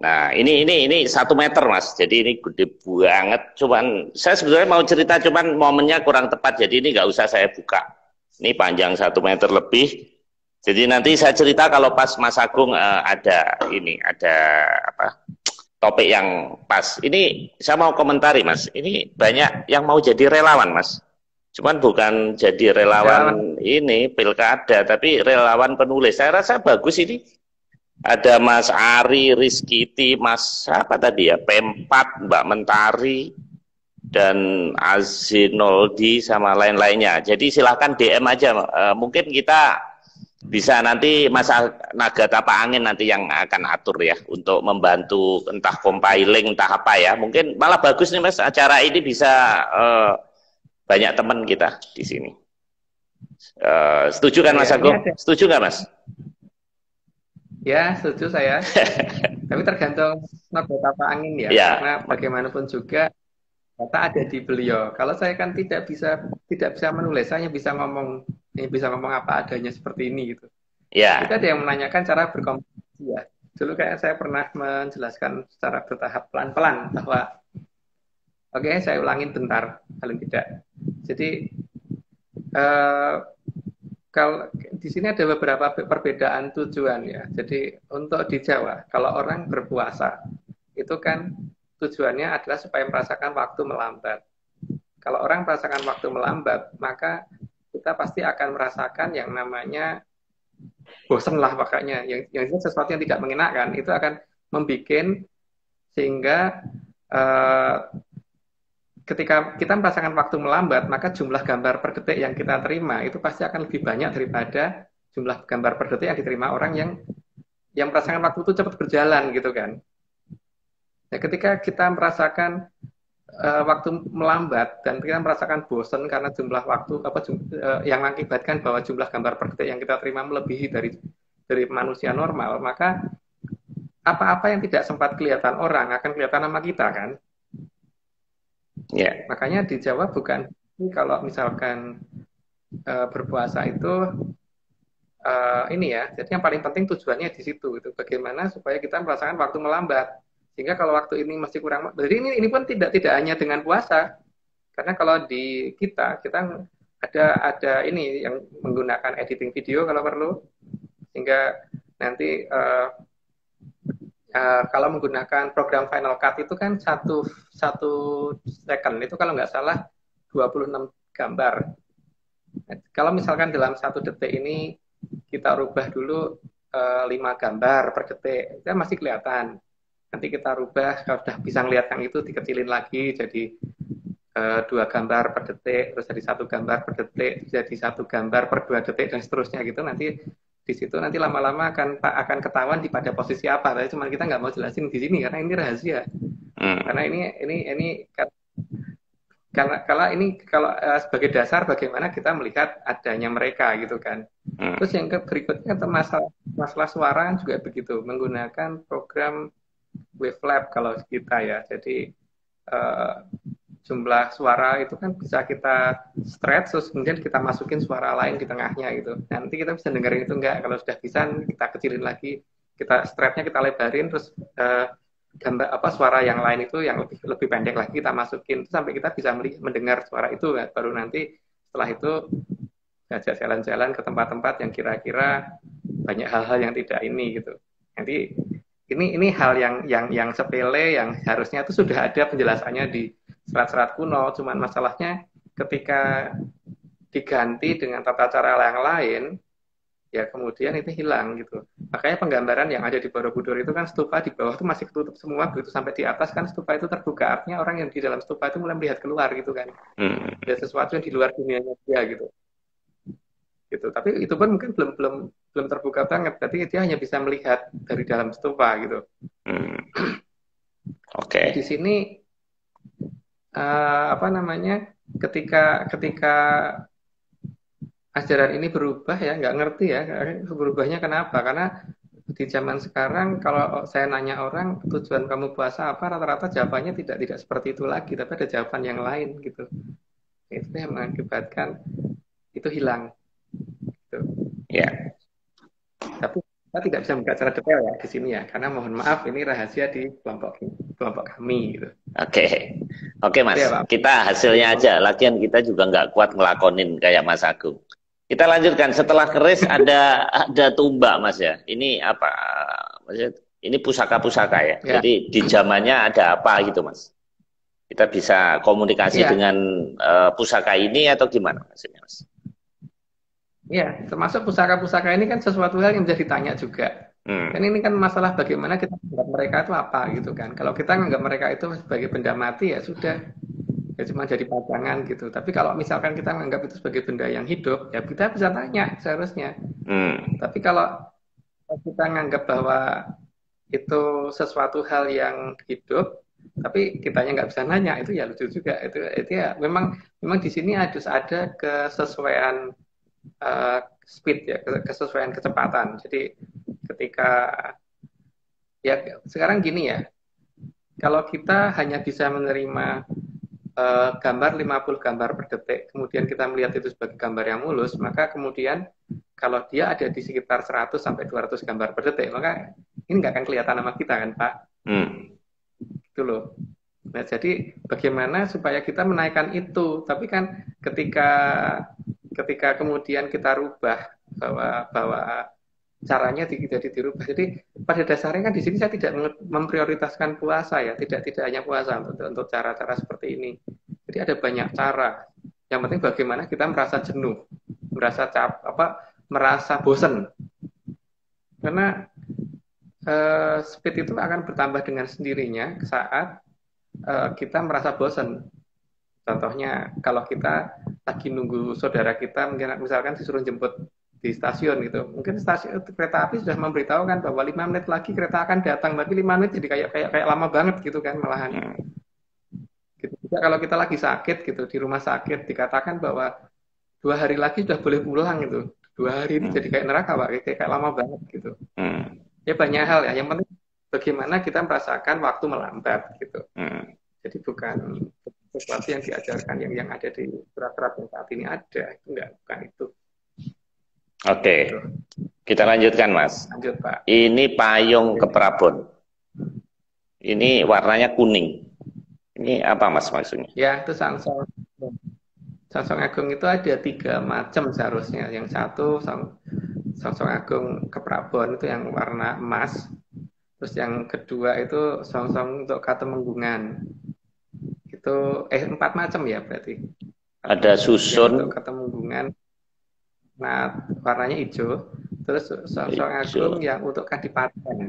Nah, ini 1 meter Mas. Jadi ini gede banget. Cuman saya sebenarnya mau cerita, cuman momennya kurang tepat. Jadi ini nggak usah saya buka. Ini panjang 1 meter lebih. Jadi nanti saya cerita kalau pas Mas Agung ada apa? Topik yang pas. Ini saya mau komentari Mas. Ini banyak yang mau jadi relawan Mas. Cuman bukan jadi relawan ini pilkada, tapi relawan penulis. Saya rasa bagus ini. Ada Mas Ari, Rizkiti, Mas apa tadi ya, P4, Mbak Mentari, dan Azinoldi sama lain-lainnya. Jadi silahkan DM aja. Mungkin kita bisa nanti Mas Naga Tapak Angin nanti yang akan atur ya untuk membantu entah compiling entah apa ya. Mungkin malah bagus nih Mas, acara ini bisa banyak teman kita di sini. Setuju kan Mas Agung? Setuju nggak Mas? Ya, setuju saya. Tapi tergantung Naga Tapak Angin ya. Karena bagaimanapun juga data ada di beliau. Kalau saya kan tidak bisa menulis, saya hanya bisa ngomong apa adanya seperti ini gitu. Kita ada yang menanyakan cara berkomunikasi ya. Dulu kayak saya pernah menjelaskan secara bertahap pelan-pelan bahwa oke, saya ulangin bentar, paling tidak. Jadi kalau di sini ada beberapa perbedaan tujuan ya. Jadi untuk di Jawa, kalau orang berpuasa itu kan tujuannya adalah supaya merasakan waktu melambat. Kalau orang merasakan waktu melambat, maka kita pasti akan merasakan yang namanya bosen lah makanya. Yang sesuatu yang tidak mengenakan itu akan membuat sehingga ketika kita merasakan waktu melambat, maka jumlah gambar per detik yang kita terima itu pasti akan lebih banyak daripada jumlah gambar per detik yang diterima orang yang merasakan waktu itu cepat berjalan gitu kan. Nah, ketika kita merasakan waktu melambat dan kita merasakan bosan karena jumlah waktu yang mengakibatkan bahwa jumlah gambar per detik yang kita terima melebihi dari manusia normal, maka apa-apa yang tidak sempat kelihatan orang akan kelihatan sama kita kan. Makanya di Jawa bukan kalau misalkan berpuasa itu ini ya, jadi yang paling penting tujuannya di situ, itu bagaimana supaya kita merasakan waktu melambat. Sehingga kalau waktu ini masih kurang, jadi ini pun tidak hanya dengan puasa, karena kalau di kita ada ini yang menggunakan editing video kalau perlu, sehingga nanti kalau menggunakan program Final Cut itu kan satu second itu kalau nggak salah 26 gambar. Kalau misalkan dalam 1 detik ini kita rubah dulu 5 gambar per detik, itu masih kelihatan. Nanti kita rubah, kalau sudah bisa ngelihat yang itu dikecilin lagi jadi 2 gambar per detik, terus jadi 1 gambar per detik, jadi 1 gambar per 2 detik dan seterusnya gitu. Nanti di situ nanti lama-lama akan ketahuan di pada posisi apa. Tapi cuma kita nggak mau jelasin di sini karena ini rahasia. Karena ini kalau sebagai dasar bagaimana kita melihat adanya mereka gitu kan. Terus yang berikutnya masalah suara juga begitu, menggunakan program Wavelab kalau kita ya. Jadi jumlah suara itu kan bisa kita stretch, terus kemudian kita masukin suara lain di tengahnya gitu. Nanti kita bisa dengerin itu enggak. Kalau sudah bisa, kita kecilin lagi, kita stretchnya kita lebarin, terus gambar apa suara yang lain itu yang lebih lebih pendek lagi kita masukin, terus sampai kita bisa mendengar suara itu kan. Baru nanti setelah itu ngajak jalan-jalan ke tempat-tempat yang kira-kira banyak hal-hal yang tidak ini gitu. Nanti ini hal yang sepele yang harusnya itu sudah ada penjelasannya di serat-serat kuno, cuman masalahnya ketika diganti dengan tata cara yang lain, ya kemudian itu hilang gitu. Makanya penggambaran yang ada di Borobudur itu kan stupa di bawah itu masih ketutup semua, begitu sampai di atas kan stupa itu terbuka, artinya orang yang di dalam stupa itu mulai melihat keluar gitu kan. Ada sesuatu yang di luar dunianya dia gitu. Gitu. Tapi itu pun mungkin belum terbuka banget. Berarti dia hanya bisa melihat dari dalam stupa gitu. Oke. Di sini apa namanya? Ketika ajaran ini berubah ya, nggak ngerti ya berubahnya kenapa? Karena di zaman sekarang kalau saya nanya orang tujuan kamu puasa apa, rata-rata jawabannya tidak seperti itu lagi, tapi ada jawaban yang lain gitu. Itu yang mengakibatkan itu hilang. Gitu. Ya. Tapi kita tidak bisa membuka secara detail ya di sini ya, karena mohon maaf ini rahasia di kelompok kami gitu. Oke Mas, ya, kita hasilnya aja. Lagian kita juga nggak kuat ngelakonin kayak Mas Agung. Kita lanjutkan. Setelah keris ada tumbak Mas ya. Ini apa? Maksudnya ini pusaka-pusaka ya. Jadi di zamannya ada apa gitu Mas? Kita bisa komunikasi dengan pusaka ini atau gimana maksudnya Mas? Iya, termasuk pusaka-pusaka ini kan sesuatu hal yang menjadi tanya juga. Dan ini kan masalah bagaimana kita menganggap mereka itu apa gitu kan. Kalau kita menganggap mereka itu sebagai benda mati ya sudah, ya cuma jadi pajangan gitu. Tapi kalau misalkan kita menganggap itu sebagai benda yang hidup, ya kita bisa tanya seharusnya. Tapi kalau kita menganggap bahwa itu sesuatu hal yang hidup, tapi kitanya nggak bisa nanya, itu ya lucu juga. Itu ya memang di sini harus ada kesesuaian speed ya, kesesuaian kecepatan. Jadi ketika ya sekarang gini ya, kalau kita hanya bisa menerima gambar 50 gambar per detik, kemudian kita melihat itu sebagai gambar yang mulus, maka kemudian kalau dia ada di sekitar 100 sampai 200 gambar per detik, maka ini nggak akan kelihatan sama kita kan Pak? Gitu loh. Nah jadi bagaimana supaya kita menaikkan itu, tapi kan ketika kemudian kita rubah bahwa caranya jadi dirubah. Jadi pada dasarnya kan di sini saya tidak memprioritaskan puasa ya, tidak hanya puasa untuk cara-cara seperti ini. Jadi ada banyak cara. Yang penting bagaimana kita merasa jenuh, merasa bosan. Karena speed itu akan bertambah dengan sendirinya saat kita merasa bosan. Contohnya kalau kita lagi nunggu saudara kita, misalkan disuruh jemput di stasiun gitu, mungkin stasiun kereta api sudah memberitahukan bahwa 5 menit lagi kereta akan datang, tapi 5 menit jadi kayak lama banget gitu kan malahan. Gitu. Juga kalau kita lagi sakit gitu di rumah sakit dikatakan bahwa 2 hari lagi sudah boleh pulang gitu, 2 hari ini jadi kayak neraka Pak, kayak lama banget gitu. Ya banyak hal ya, yang penting bagaimana kita merasakan waktu melambat gitu. Jadi bukan sesuatu yang diajarkan yang ada di surat-surat yang saat ini ada, itu bukan itu. Oke, kita lanjutkan Mas. Lanjut Pak. Ini payung keprabon. Ini warnanya kuning. Ini apa Mas maksudnya? Ya itu Sangsong Agung itu ada 3 macam seharusnya. Yang satu Sangsong Agung keprabon itu yang warna emas. Terus yang kedua itu Sangsong untuk Katemenggungan. Itu 4 macam ya berarti. Ada susun untuk Katemenggungan. Nah, warnanya hijau. Terus Sangsong Agung yang untuk Kadipaten.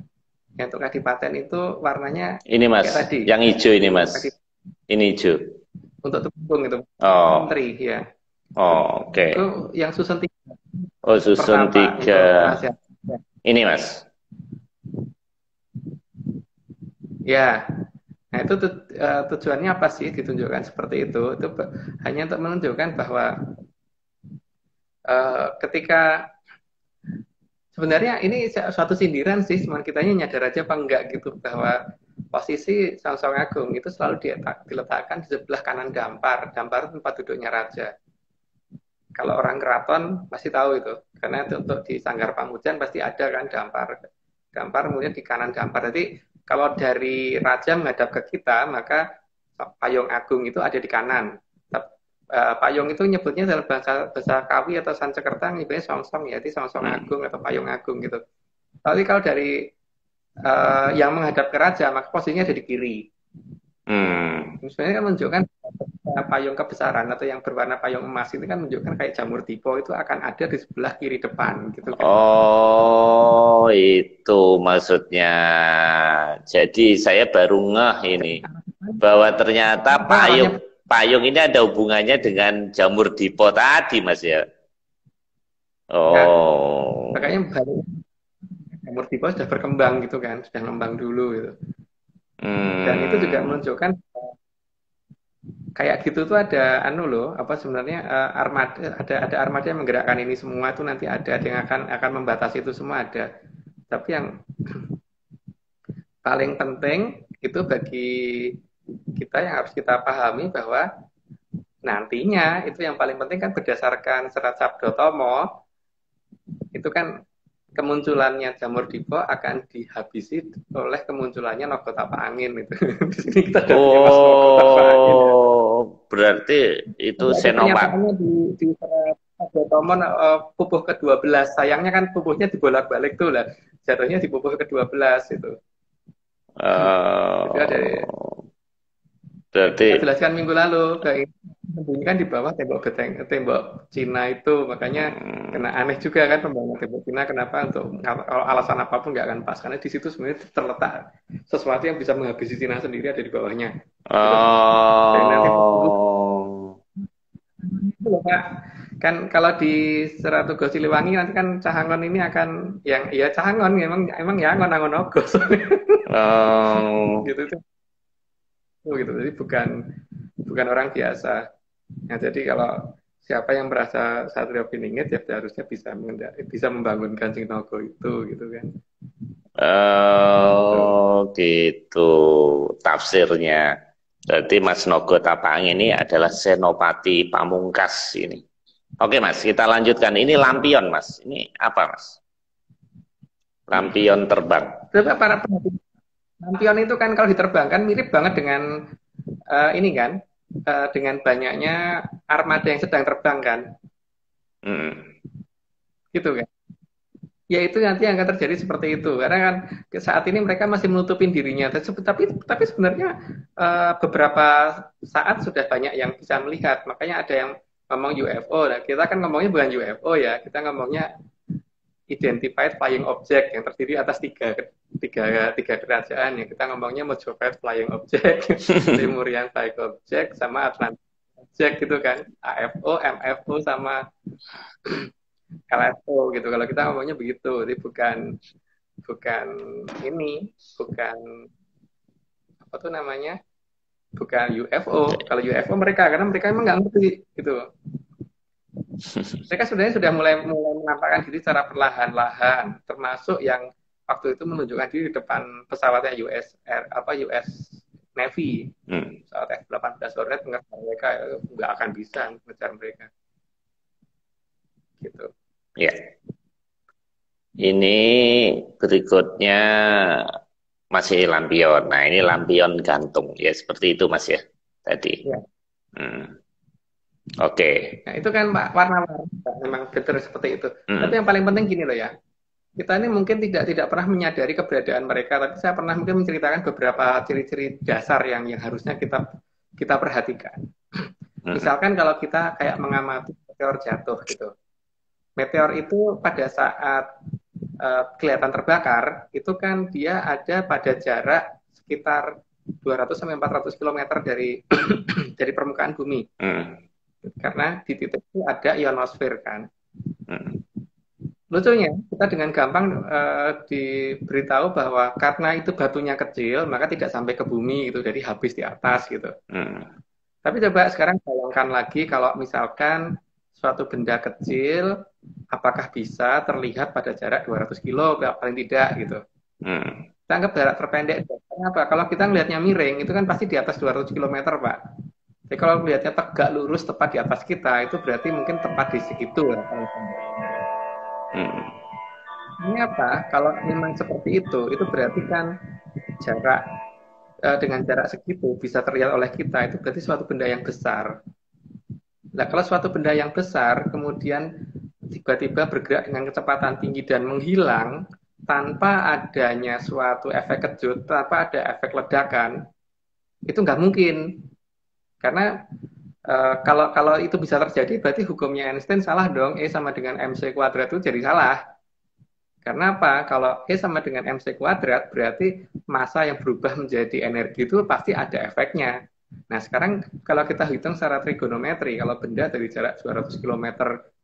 Yang untuk Kadipaten itu warnanya ini Mas, tadi. Yang hijau ini Mas. Ini hijau. Untuk Temenggung itu. Menteri ya. Oke. Itu yang susun 3. Oh, susun 3. Ini Mas. Ya. Nah itu tujuannya apa sih ditunjukkan seperti itu? Itu hanya untuk menunjukkan bahwa ketika sebenarnya ini suatu sindiran sih, cuman kitanya nyadar aja apa enggak gitu bahwa posisi Samsung Agung itu selalu diletakkan di sebelah kanan dampar. Dampar itu tempat duduknya raja. Kalau orang keraton pasti tahu itu, karena itu untuk di Sanggar Pamujan pasti ada kan dampar. Dampar kemudian di kanan dampar. Jadi kalau dari raja menghadap ke kita, maka payung agung itu ada di kanan. Payung itu nyebutnya dalam bahasa Kawi atau Sansekerta nyebutnya songsong ya, itu songsong agung atau payung agung gitu. Tapi kalau dari yang menghadap ke raja, maka posisinya ada di kiri. Sebenarnya kan menunjukkan payung kebesaran atau yang berwarna payung emas itu kan menunjukkan kayak jamur tipo itu akan ada di sebelah kiri depan gitu kan. Oh, itu maksudnya. Jadi saya baru ngeh ini bahwa ternyata payung ini ada hubungannya dengan jamur dipo tadi, Mas ya. Oh. Ya, makanya jamur tipo sudah berkembang gitu kan, sudah ngembang dulu gitu. Dan itu juga menunjukkan kayak gitu tuh ada loh, apa sebenarnya armada, ada armada yang menggerakkan ini semua tuh nanti ada yang akan membatasi itu semua ada. Tapi yang paling penting itu bagi kita yang harus kita pahami bahwa nantinya itu yang paling penting kan berdasarkan Serat Sabdo Tomo itu kan kemunculannya jamur dipo akan dihabisi oleh kemunculannya Naga Tapa Angin itu. Di sini kita ada Naga Tapa Angin. Berarti itu Senopati di Sabdo Tomo pupuh ke-12. Sayangnya kan pupuhnya dibolak-balik tuh lah. Jatuhnya di pupuh ke-12 itu. Berarti saya jelaskan minggu lalu sembunyikan di bawah tembok Cina itu, makanya kena aneh juga kan pembangunan tembok Cina. Kenapa? Untuk kalau alasan apapun nggak akan pas, karena di situ sebenarnya terletak sesuatu yang bisa menghabisi Cina sendiri ada di bawahnya. Itu loh, Pak. Kan kalau di Seratugo Siliwangi nanti kan Cahangon ini akan yang ya Cahangon emang ya Angon Ogo. Gitu tuh. Gitu. Jadi bukan orang biasa. Nah, jadi kalau siapa yang merasa Satrio Piningit ya harusnya bisa membangunkan Sing Nogo itu gitu kan. Gitu tafsirnya. Berarti Mas Nogo Tapang ini adalah Senopati Pamungkas ini. Oke Mas, kita lanjutkan. Ini lampion Mas. Ini apa Mas? Lampion terbang. Lampion itu kan kalau diterbangkan mirip banget dengan ini kan, dengan banyaknya armada yang sedang terbang kan. Gitu kan. Ya itu nanti yang akan terjadi seperti itu, karena kan saat ini mereka masih menutupin dirinya, tapi sebenarnya beberapa saat sudah banyak yang bisa melihat, makanya ada yang ngomong UFO. Nah, kita kan ngomongnya bukan UFO ya, kita ngomongnya identified flying object yang terdiri atas tiga kerajaan ya. Kita ngomongnya Mojopahit flying object, Lemurian flying object, sama Atlantis object gitu kan, AFO, MFO sama LFO gitu. Kalau kita ngomongnya begitu, jadi bukan apa tuh namanya, bukan UFO. Kalau UFO karena mereka emang nggak ngerti gitu. Mereka sebenarnya sudah mulai menampakkan diri secara perlahan-lahan, termasuk yang waktu itu menunjukkan diri di depan pesawatnya US Navy, pesawat F-18 Hornet, mereka nggak akan bisa mengejar mereka. Gitu. Ya. Ini berikutnya masih lampion. Nah, ini lampion gantung. Ya, seperti itu Mas ya tadi. Ya. Oke. Nah, itu kan warna-warna memang betul seperti itu. Tapi yang paling penting gini loh ya. Kita ini mungkin tidak pernah menyadari keberadaan mereka, tapi saya pernah mungkin menceritakan beberapa ciri-ciri dasar yang harusnya kita perhatikan. Misalkan kalau kita kayak mengamati meteor jatuh gitu. Meteor itu pada saat kelihatan terbakar, itu kan dia ada pada jarak sekitar 200-400 km dari permukaan bumi. Karena di titik itu ada ionosfer kan. Lucunya, kita dengan gampang diberitahu bahwa karena itu batunya kecil, maka tidak sampai ke bumi gitu, jadi habis di atas gitu. Tapi coba sekarang bayangkan lagi kalau misalkan suatu benda kecil, apakah bisa terlihat pada jarak 200 kilo paling tidak gitu. Kita anggap jarak terpendek. Kenapa? Kalau kita ngelihatnya miring, itu kan pasti di atas 200 km, Pak. Jadi kalau melihatnya tegak lurus tepat di atas kita, itu berarti mungkin tepat di segitu ya. Ini apa? Kalau memang seperti itu berarti kan jarak dengan jarak segitu bisa terlihat oleh kita, itu berarti suatu benda yang besar. Nah, kalau suatu benda yang besar kemudian tiba-tiba bergerak dengan kecepatan tinggi dan menghilang tanpa adanya suatu efek kejut, tanpa ada efek ledakan, itu nggak mungkin. Karena kalau itu bisa terjadi, berarti hukumnya Einstein salah dong. E sama dengan mc kuadrat itu jadi salah. Karena apa? Kalau E sama dengan mc kuadrat, berarti massa yang berubah menjadi energi itu pasti ada efeknya. Nah, sekarang kalau kita hitung secara trigonometri, kalau benda dari jarak 200 km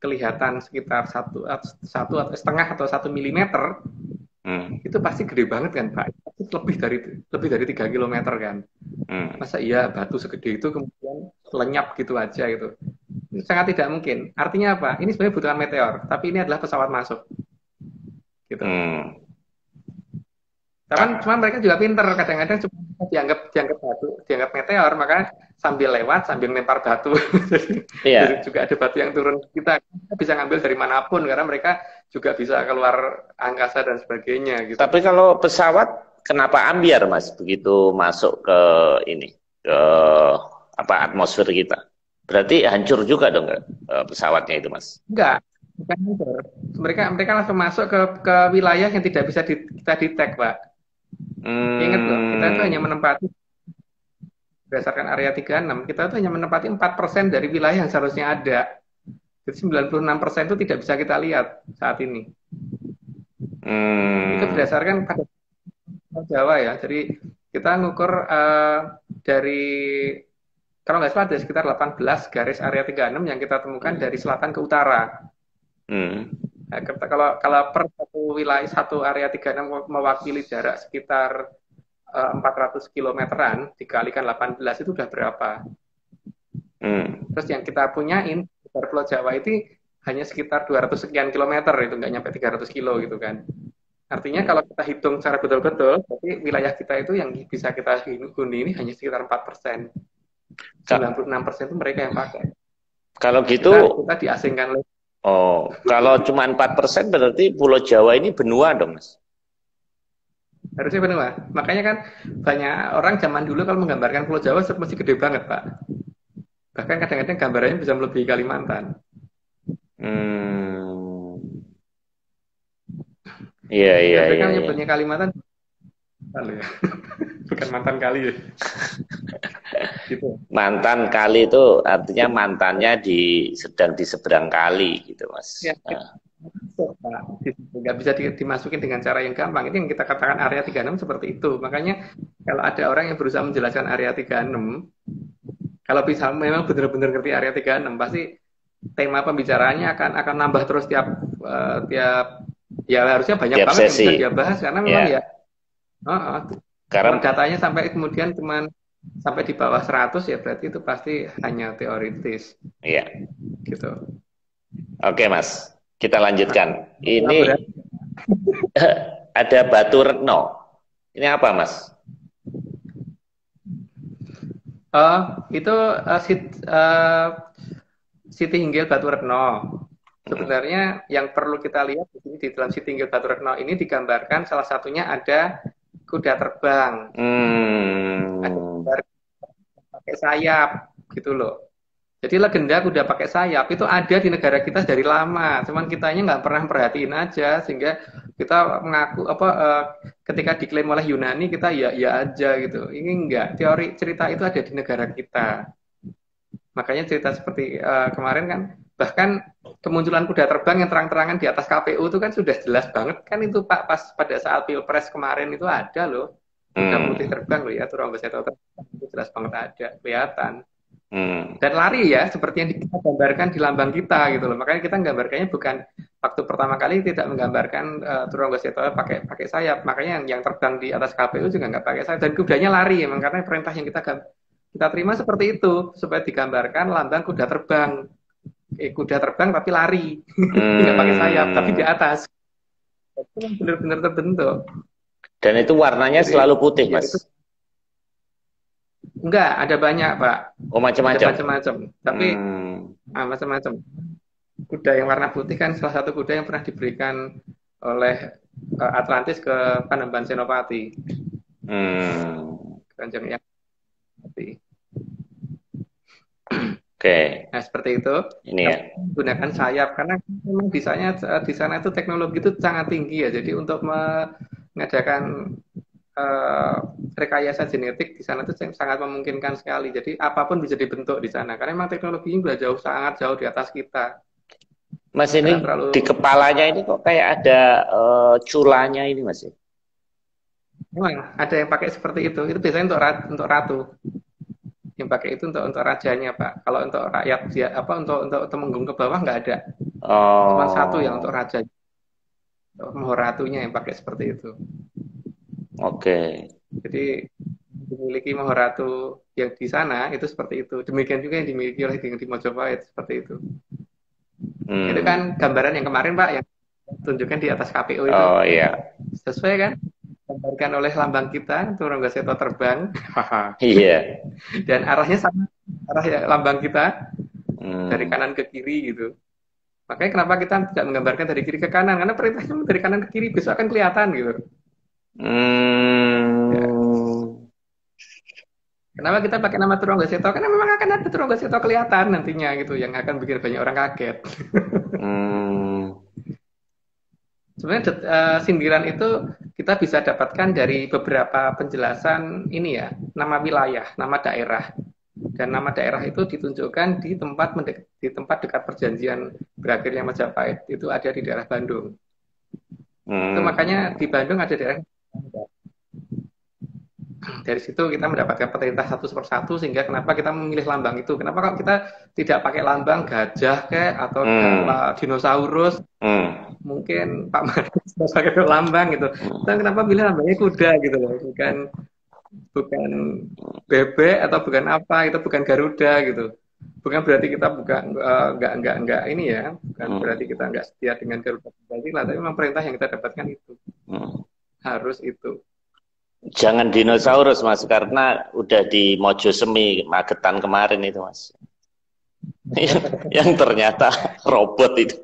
kelihatan sekitar satu atau setengah atau 1 mm, itu pasti gede banget kan, Pak? Lebih dari 3 km kan. Masa iya batu segede itu kemudian lenyap gitu aja gitu? Sangat tidak mungkin. Artinya apa? Ini sebenarnya bukan meteor, tapi ini adalah pesawat masuk. Gitu. Cuman mereka juga pinter, kadang-kadang cuma dianggap batu, dianggap meteor, maka sambil lewat sambil lempar batu. Jadi juga ada batu yang turun, kita bisa ngambil dari manapun karena mereka juga bisa keluar angkasa dan sebagainya gitu. Tapi kalau pesawat kenapa ambiar, Mas, begitu masuk ke ini, ke atmosfer kita? Berarti hancur juga dong pesawatnya itu, Mas? Enggak, bukan hancur. Mereka langsung masuk ke wilayah yang tidak bisa kita detect, Pak. Ingat loh, kita itu hanya menempati berdasarkan area 36, kita itu hanya menempati 4% dari wilayah yang seharusnya ada. Jadi 96% itu tidak bisa kita lihat saat ini. Itu berdasarkan pada Jawa ya. Jadi kita ngukur dari, kalau nggak salah ada sekitar 18 garis area 36 yang kita temukan dari selatan ke utara. Nah, kalau per satu wilayah, satu area 36 mewakili jarak sekitar 400 kilometeran dikalikan 18 itu udah berapa? Terus yang kita punyain di Pulau Jawa itu hanya sekitar 200 sekian kilometer, itu nggak nyampe 300 kilo gitu kan. Artinya kalau kita hitung secara betul-betul, berarti wilayah kita itu yang bisa kita huni ini hanya sekitar 4%. 96% itu mereka yang pakai. Kalau gitu kita diasingkan oleh. Oh, kalau cuma 4% berarti Pulau Jawa ini benua dong, Mas? Harusnya benua. Makanya kan banyak orang zaman dulu kalau menggambarkan Pulau Jawa mesti gede banget, Pak. Bahkan kadang-kadang gambarannya bisa melebihi Kalimantan. Iya. Mereka menyebutnya Kalimantan. Bukan mantan kali ya. Gitu. Mantan kali itu artinya mantannya sedang di seberang kali gitu, Mas. Ya, nggak bisa dimasukin dengan cara yang gampang. Itu yang kita katakan area 36 seperti itu. Makanya kalau ada orang yang berusaha menjelaskan area 36, kalau bisa memang benar-benar ngerti area 36, pasti tema pembicaraannya akan nambah terus tiap ya harusnya banyak tiap banget sesi. yang bisa dia bahas karena memang karena datanya sampai kemudian cuman sampai di bawah 100 ya berarti itu pasti hanya teoritis. Iya. Gitu. Oke, Mas. Kita lanjutkan. Ini ada batu retno. Ini apa, Mas? Itu Siti Hinggil Batu Retno. Sebenarnya yang perlu kita lihat di sini di dalam Siti Hinggil Batu Retno ini digambarkan salah satunya ada kuda terbang. Ada kuda pakai sayap gitu loh. Jadi legenda kuda pakai sayap itu ada di negara kita dari lama, cuman kitanya nggak pernah perhatiin aja sehingga kita mengaku ketika diklaim oleh Yunani kita ya aja gitu. Ini enggak, teori cerita itu ada di negara kita. Makanya cerita seperti kemarin kan, bahkan kemunculan kuda terbang yang terang-terangan di atas KPU itu kan sudah jelas banget kan itu Pak, pas pada saat Pilpres kemarin itu ada loh. Kuda putih terbang loh ya, Turangga Seto terbang itu jelas banget ada, kelihatan. Dan lari ya, seperti yang kita gambarkan di lambang kita gitu loh. Makanya kita menggambarkannya bukan waktu pertama kali tidak menggambarkan Turangga Seto pakai sayap. Makanya yang terbang di atas KPU juga nggak pakai sayap dan kudanya lari emang karena perintah yang kita terima seperti itu supaya digambarkan lambang kuda terbang. Kuda terbang tapi lari, nggak pakai sayap tapi di atas. Itu kan benar-benar terbentuk. Dan itu warnanya Jadi selalu putih, ya Mas. itu enggak ada banyak Pak, Oh, ada macam-macam. macam-macam. Tapi Hmm. macam-macam. Kuda yang warna putih kan salah satu kuda yang pernah diberikan oleh Atlantis ke Panembahan Senopati, Hmm. Kanjeng yang mati. Oke. Nah, seperti itu. Ini ya. Tapi menggunakan sayap karena memang di sana itu teknologi itu sangat tinggi ya. Jadi untuk mengadakan eh, rekayasa genetik di sana itu sangat memungkinkan sekali. Jadi apapun bisa dibentuk di sana karena memang teknologinya sudah jauh sangat jauh di atas kita. Mas, ini Karena di terlalu kepalanya ini kok kayak ada culanya ini, Mas. memang ada yang pakai seperti itu. Itu biasanya untuk ratu. Yang pakai itu untuk rajanya, Pak. Kalau untuk rakyat dia apa untuk temenggung ke bawah nggak ada. Cuma satu yang untuk Oh, raja, Maharatunya yang pakai seperti itu. oke. Jadi dimiliki Maharatu yang di sana itu seperti itu. Demikian juga yang dimiliki oleh di Mojopahit seperti itu. Itu kan Hmm. gambaran yang kemarin Pak yang tunjukkan di atas KPU itu Oh iya. sesuai kan? Gambarkan oleh lambang kita Turangga Seto terbang Iya. dan arahnya sama arah lambang kita dari Hmm. kanan ke kiri gitu. Makanya kenapa kita tidak menggambarkan dari kiri ke kanan? Karena perintahnya dari kanan ke kiri besok akan kelihatan gitu. Ya. Hmm. Kenapa kita pakai nama Turangga Seto? Karena memang akan ada Turangga Seto kelihatan nantinya gitu, yang akan bikin banyak orang kaget. Hmm. Sebenarnya sindiran itu kita bisa dapatkan dari beberapa penjelasan ini ya, nama wilayah, nama daerah. Dan nama daerah itu ditunjukkan di tempat dekat perjanjian berakhirnya Majapahit. Itu ada di daerah Bandung. Itu makanya Hmm. di Bandung ada daerah dari situ kita mendapatkan perintah satu persatu sehingga kenapa kita memilih lambang itu. Kenapa kalau kita tidak pakai lambang gajah kayak atau Hmm. dinosaurus, Hmm. mungkin Pak Maris pakai lambang gitu. Kita kenapa pilih lambangnya kuda gitu loh, bukan bukan bebek atau bukan apa, itu bukan Garuda gitu. Bukan berarti kita bukan nggak ini ya, bukan berarti Hmm. kita nggak setia dengan Garuda Pancasila, tapi memang perintah yang kita dapatkan itu Hmm. harus itu. Jangan Gitu. dinosaurus, Mas, karena udah di Mojosemi Magetan kemarin itu, Mas. Yang ternyata robot itu.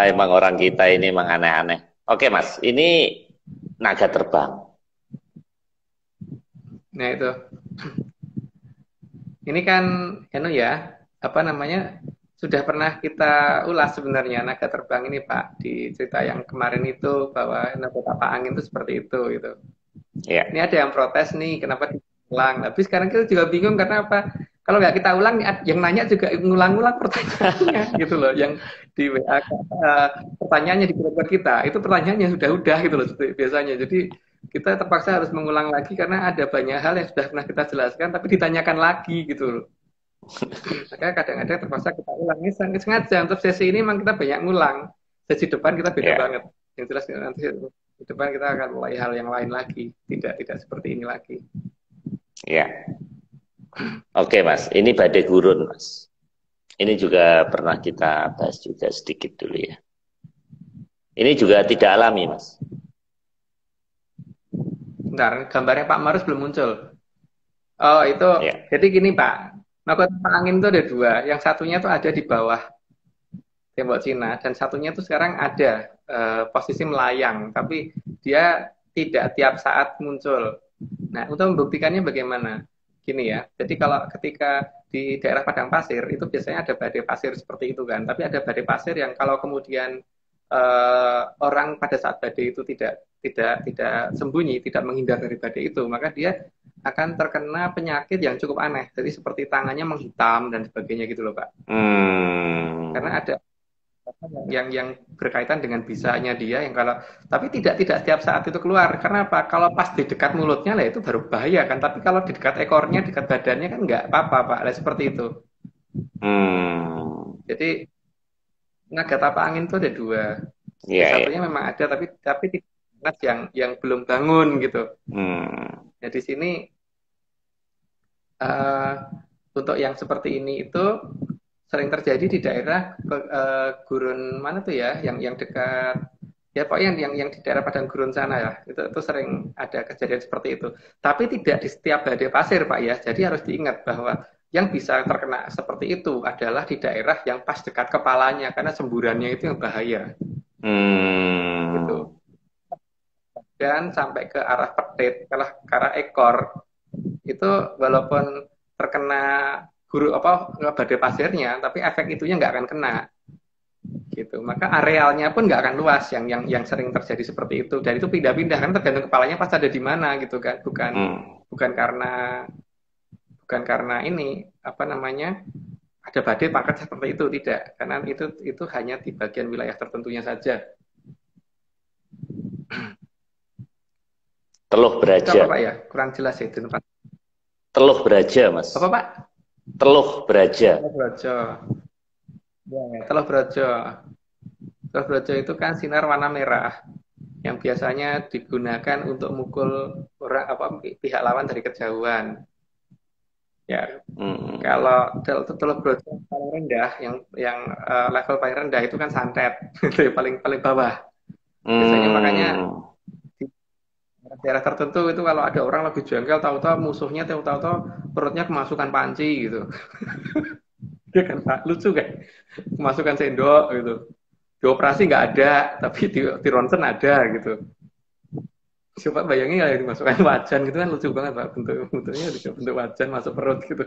Emang orang kita ini emang aneh-aneh. Oke, Mas, ini naga terbang. Nah itu, ini kan, anu ya, apa namanya, sudah pernah kita ulas sebenarnya naga terbang ini Pak di cerita yang kemarin itu bahwa naga tapak angin itu seperti itu gitu. Ini Ya. ada yang protes nih, kenapa diulang? Tapi sekarang kita juga bingung karena apa? Kalau nggak kita ulang, yang nanya juga ngulang-ngulang pertanyaannya gitu loh. Yang di WA, pertanyaannya di grup kita, itu pertanyaannya sudah-udah gitu loh biasanya. Jadi kita terpaksa harus mengulang lagi karena ada banyak hal yang sudah pernah kita jelaskan, tapi ditanyakan lagi gitu loh. Maka kadang-kadang terpaksa kita ulang. Ini sengaja untuk sesi ini memang kita banyak ngulang. Sesi depan kita beda banget. Ya. Yang jelas nanti di depan kita akan mulai hal yang lain lagi. Tidak seperti ini lagi. Ya. Oke, Mas, ini badai gurun, Mas. Ini juga pernah kita bahas juga sedikit dulu ya. Ini juga tidak alami, Mas. Bentar, gambarnya Pak Marus belum muncul. Oh, itu. Ya. Jadi gini, Pak. Mahkota angin itu ada dua. Yang satunya tuh ada di bawah tembok Cina. Dan satunya tuh sekarang ada posisi melayang. Tapi dia tidak tiap saat muncul. Nah, untuk membuktikannya bagaimana? Gini ya. Jadi kalau ketika di daerah padang pasir, itu biasanya ada badai pasir seperti itu kan. Tapi ada badai pasir yang kalau kemudian orang pada saat badai itu tidak sembunyi, tidak menghindar dari badai itu, maka dia akan terkena penyakit yang cukup aneh. Jadi seperti tangannya menghitam dan sebagainya gitu loh, Pak. Karena Hmm. ada yang berkaitan dengan bisanya dia yang kalau tapi tidak setiap saat itu keluar. Karena apa? Kalau pas di dekat mulutnya lah itu baru bahaya kan. Tapi kalau di dekat ekornya, dekat badannya kan nggak apa-apa, Pak. Lah seperti itu. Hmm. Jadi naga tapak angin itu ada dua. Yang Ya, satunya ya. memang ada tapi tidak yang belum bangun gitu. Hmm. Nah di sini uh, untuk yang seperti ini itu sering terjadi di daerah gurun mana tuh ya, yang dekat ya pokoknya yang di daerah padang gurun sana ya, itu sering ada kejadian seperti itu. Tapi tidak di setiap badai pasir Pak ya. Jadi harus diingat bahwa yang bisa terkena seperti itu adalah di daerah yang pas dekat kepalanya karena semburannya itu yang bahaya gitu. Dan sampai ke arah petit, ke arah ekor itu walaupun terkena guru apa badai pasirnya, tapi efek itunya nggak akan kena gitu. Maka arealnya pun nggak akan luas yang sering terjadi seperti itu. Dan itu pindah-pindah kan tergantung kepalanya pas ada di mana gitu kan. Bukan karena ini apa namanya ada badai pangkat seperti itu, tidak. Karena itu hanya di bagian wilayah tertentunya saja. Teluh Itu apa Beraja. Pak ya? Kurang jelas ya itu Pak. Teluh Beraja, Mas. Apa Pak? Teluh Beraja. Teluh Brojo. Ya, Teluh Brojo. Teluh Brojo itu kan sinar warna merah yang biasanya digunakan untuk mukul orang apa pihak lawan dari kejauhan. Ya, kalau Teluh Brojo yang paling rendah, yang level paling rendah itu kan santet, itu paling bawah. Biasanya makanya di daerah tertentu itu kalau ada orang lagi jengkel, tahu-tahu musuhnya tahu-tahu perutnya kemasukan panci gitu. Dia kan Pak, lucu kan? Kemasukan sendok gitu. Di operasi nggak ada, tapi di ronsen ada gitu. Coba bayangin kalau dimasukkan wajan gitu kan lucu banget Pak, bentuknya bentuk wajan masuk perut gitu.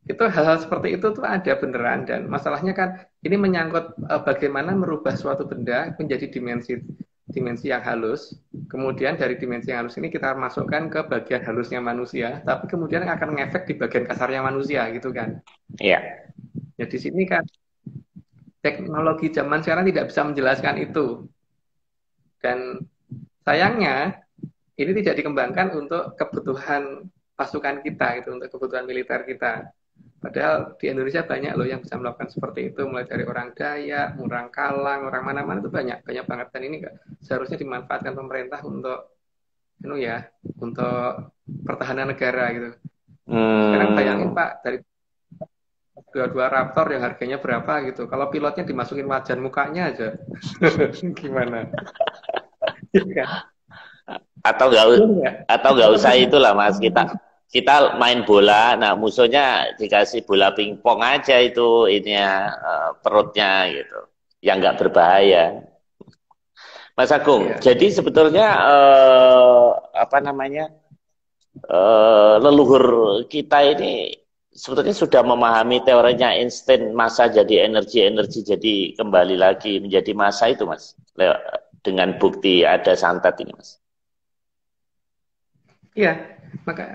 Itu hal-hal seperti itu tuh ada beneran, dan masalahnya kan ini menyangkut bagaimana merubah suatu benda menjadi dimensi yang halus. Kemudian dari dimensi yang halus ini kita masukkan ke bagian halusnya manusia, tapi kemudian akan ngefek di bagian kasarnya manusia gitu kan. Iya. Ya di sini kan teknologi zaman sekarang tidak bisa menjelaskan itu. Dan sayangnya ini tidak dikembangkan untuk kebutuhan pasukan kita gitu, untuk kebutuhan militer kita. Padahal di Indonesia banyak loh yang bisa melakukan seperti itu, mulai dari orang Dayak, orang Kalang, orang mana-mana itu banyak banget, dan ini seharusnya dimanfaatkan pemerintah untuk untuk pertahanan negara gitu. Sekarang bayangin Pak, dari dua Raptor yang harganya berapa gitu, kalau pilotnya dimasukin wajan mukanya aja gimana? Atau nggak usah itulah Mas, kita main bola, nah musuhnya dikasih bola pingpong aja itu perutnya gitu, yang nggak berbahaya. Mas Agung, jadi sebetulnya apa namanya leluhur kita ini sebetulnya sudah memahami teorinya Einstein, massa jadi energi jadi kembali lagi menjadi massa itu Mas, dengan bukti ada santet ini Mas. Iya, maka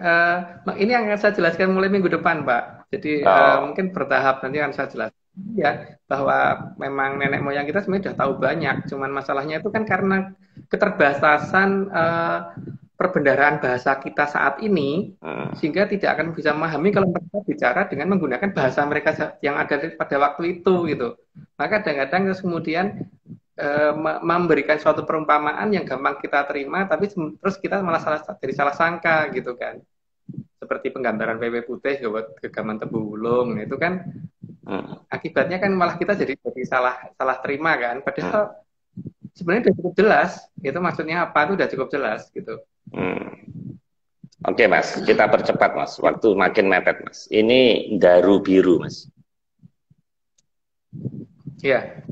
ini yang akan saya jelaskan mulai minggu depan Pak. Jadi mungkin bertahap nanti akan saya jelaskan ya, bahwa memang nenek moyang kita sebenarnya sudah tahu banyak, cuman masalahnya itu kan karena keterbatasan perbendaharaan bahasa kita saat ini, sehingga tidak akan bisa memahami kalau mereka bicara dengan menggunakan bahasa mereka yang ada pada waktu itu gitu. Maka kadang-kadang kemudian memberikan suatu perumpamaan yang gampang kita terima, tapi terus kita malah jadi salah sangka gitu kan. Seperti penggambaran PW putih buat gegaman tebu wulung, nah, itu kan akibatnya kan malah kita jadi salah terima kan. Padahal sebenarnya sudah cukup jelas, itu maksudnya apa itu sudah cukup jelas gitu. Oke Mas, kita percepat Mas, waktu makin mepet Mas. Ini Daru Biru Mas. Iya.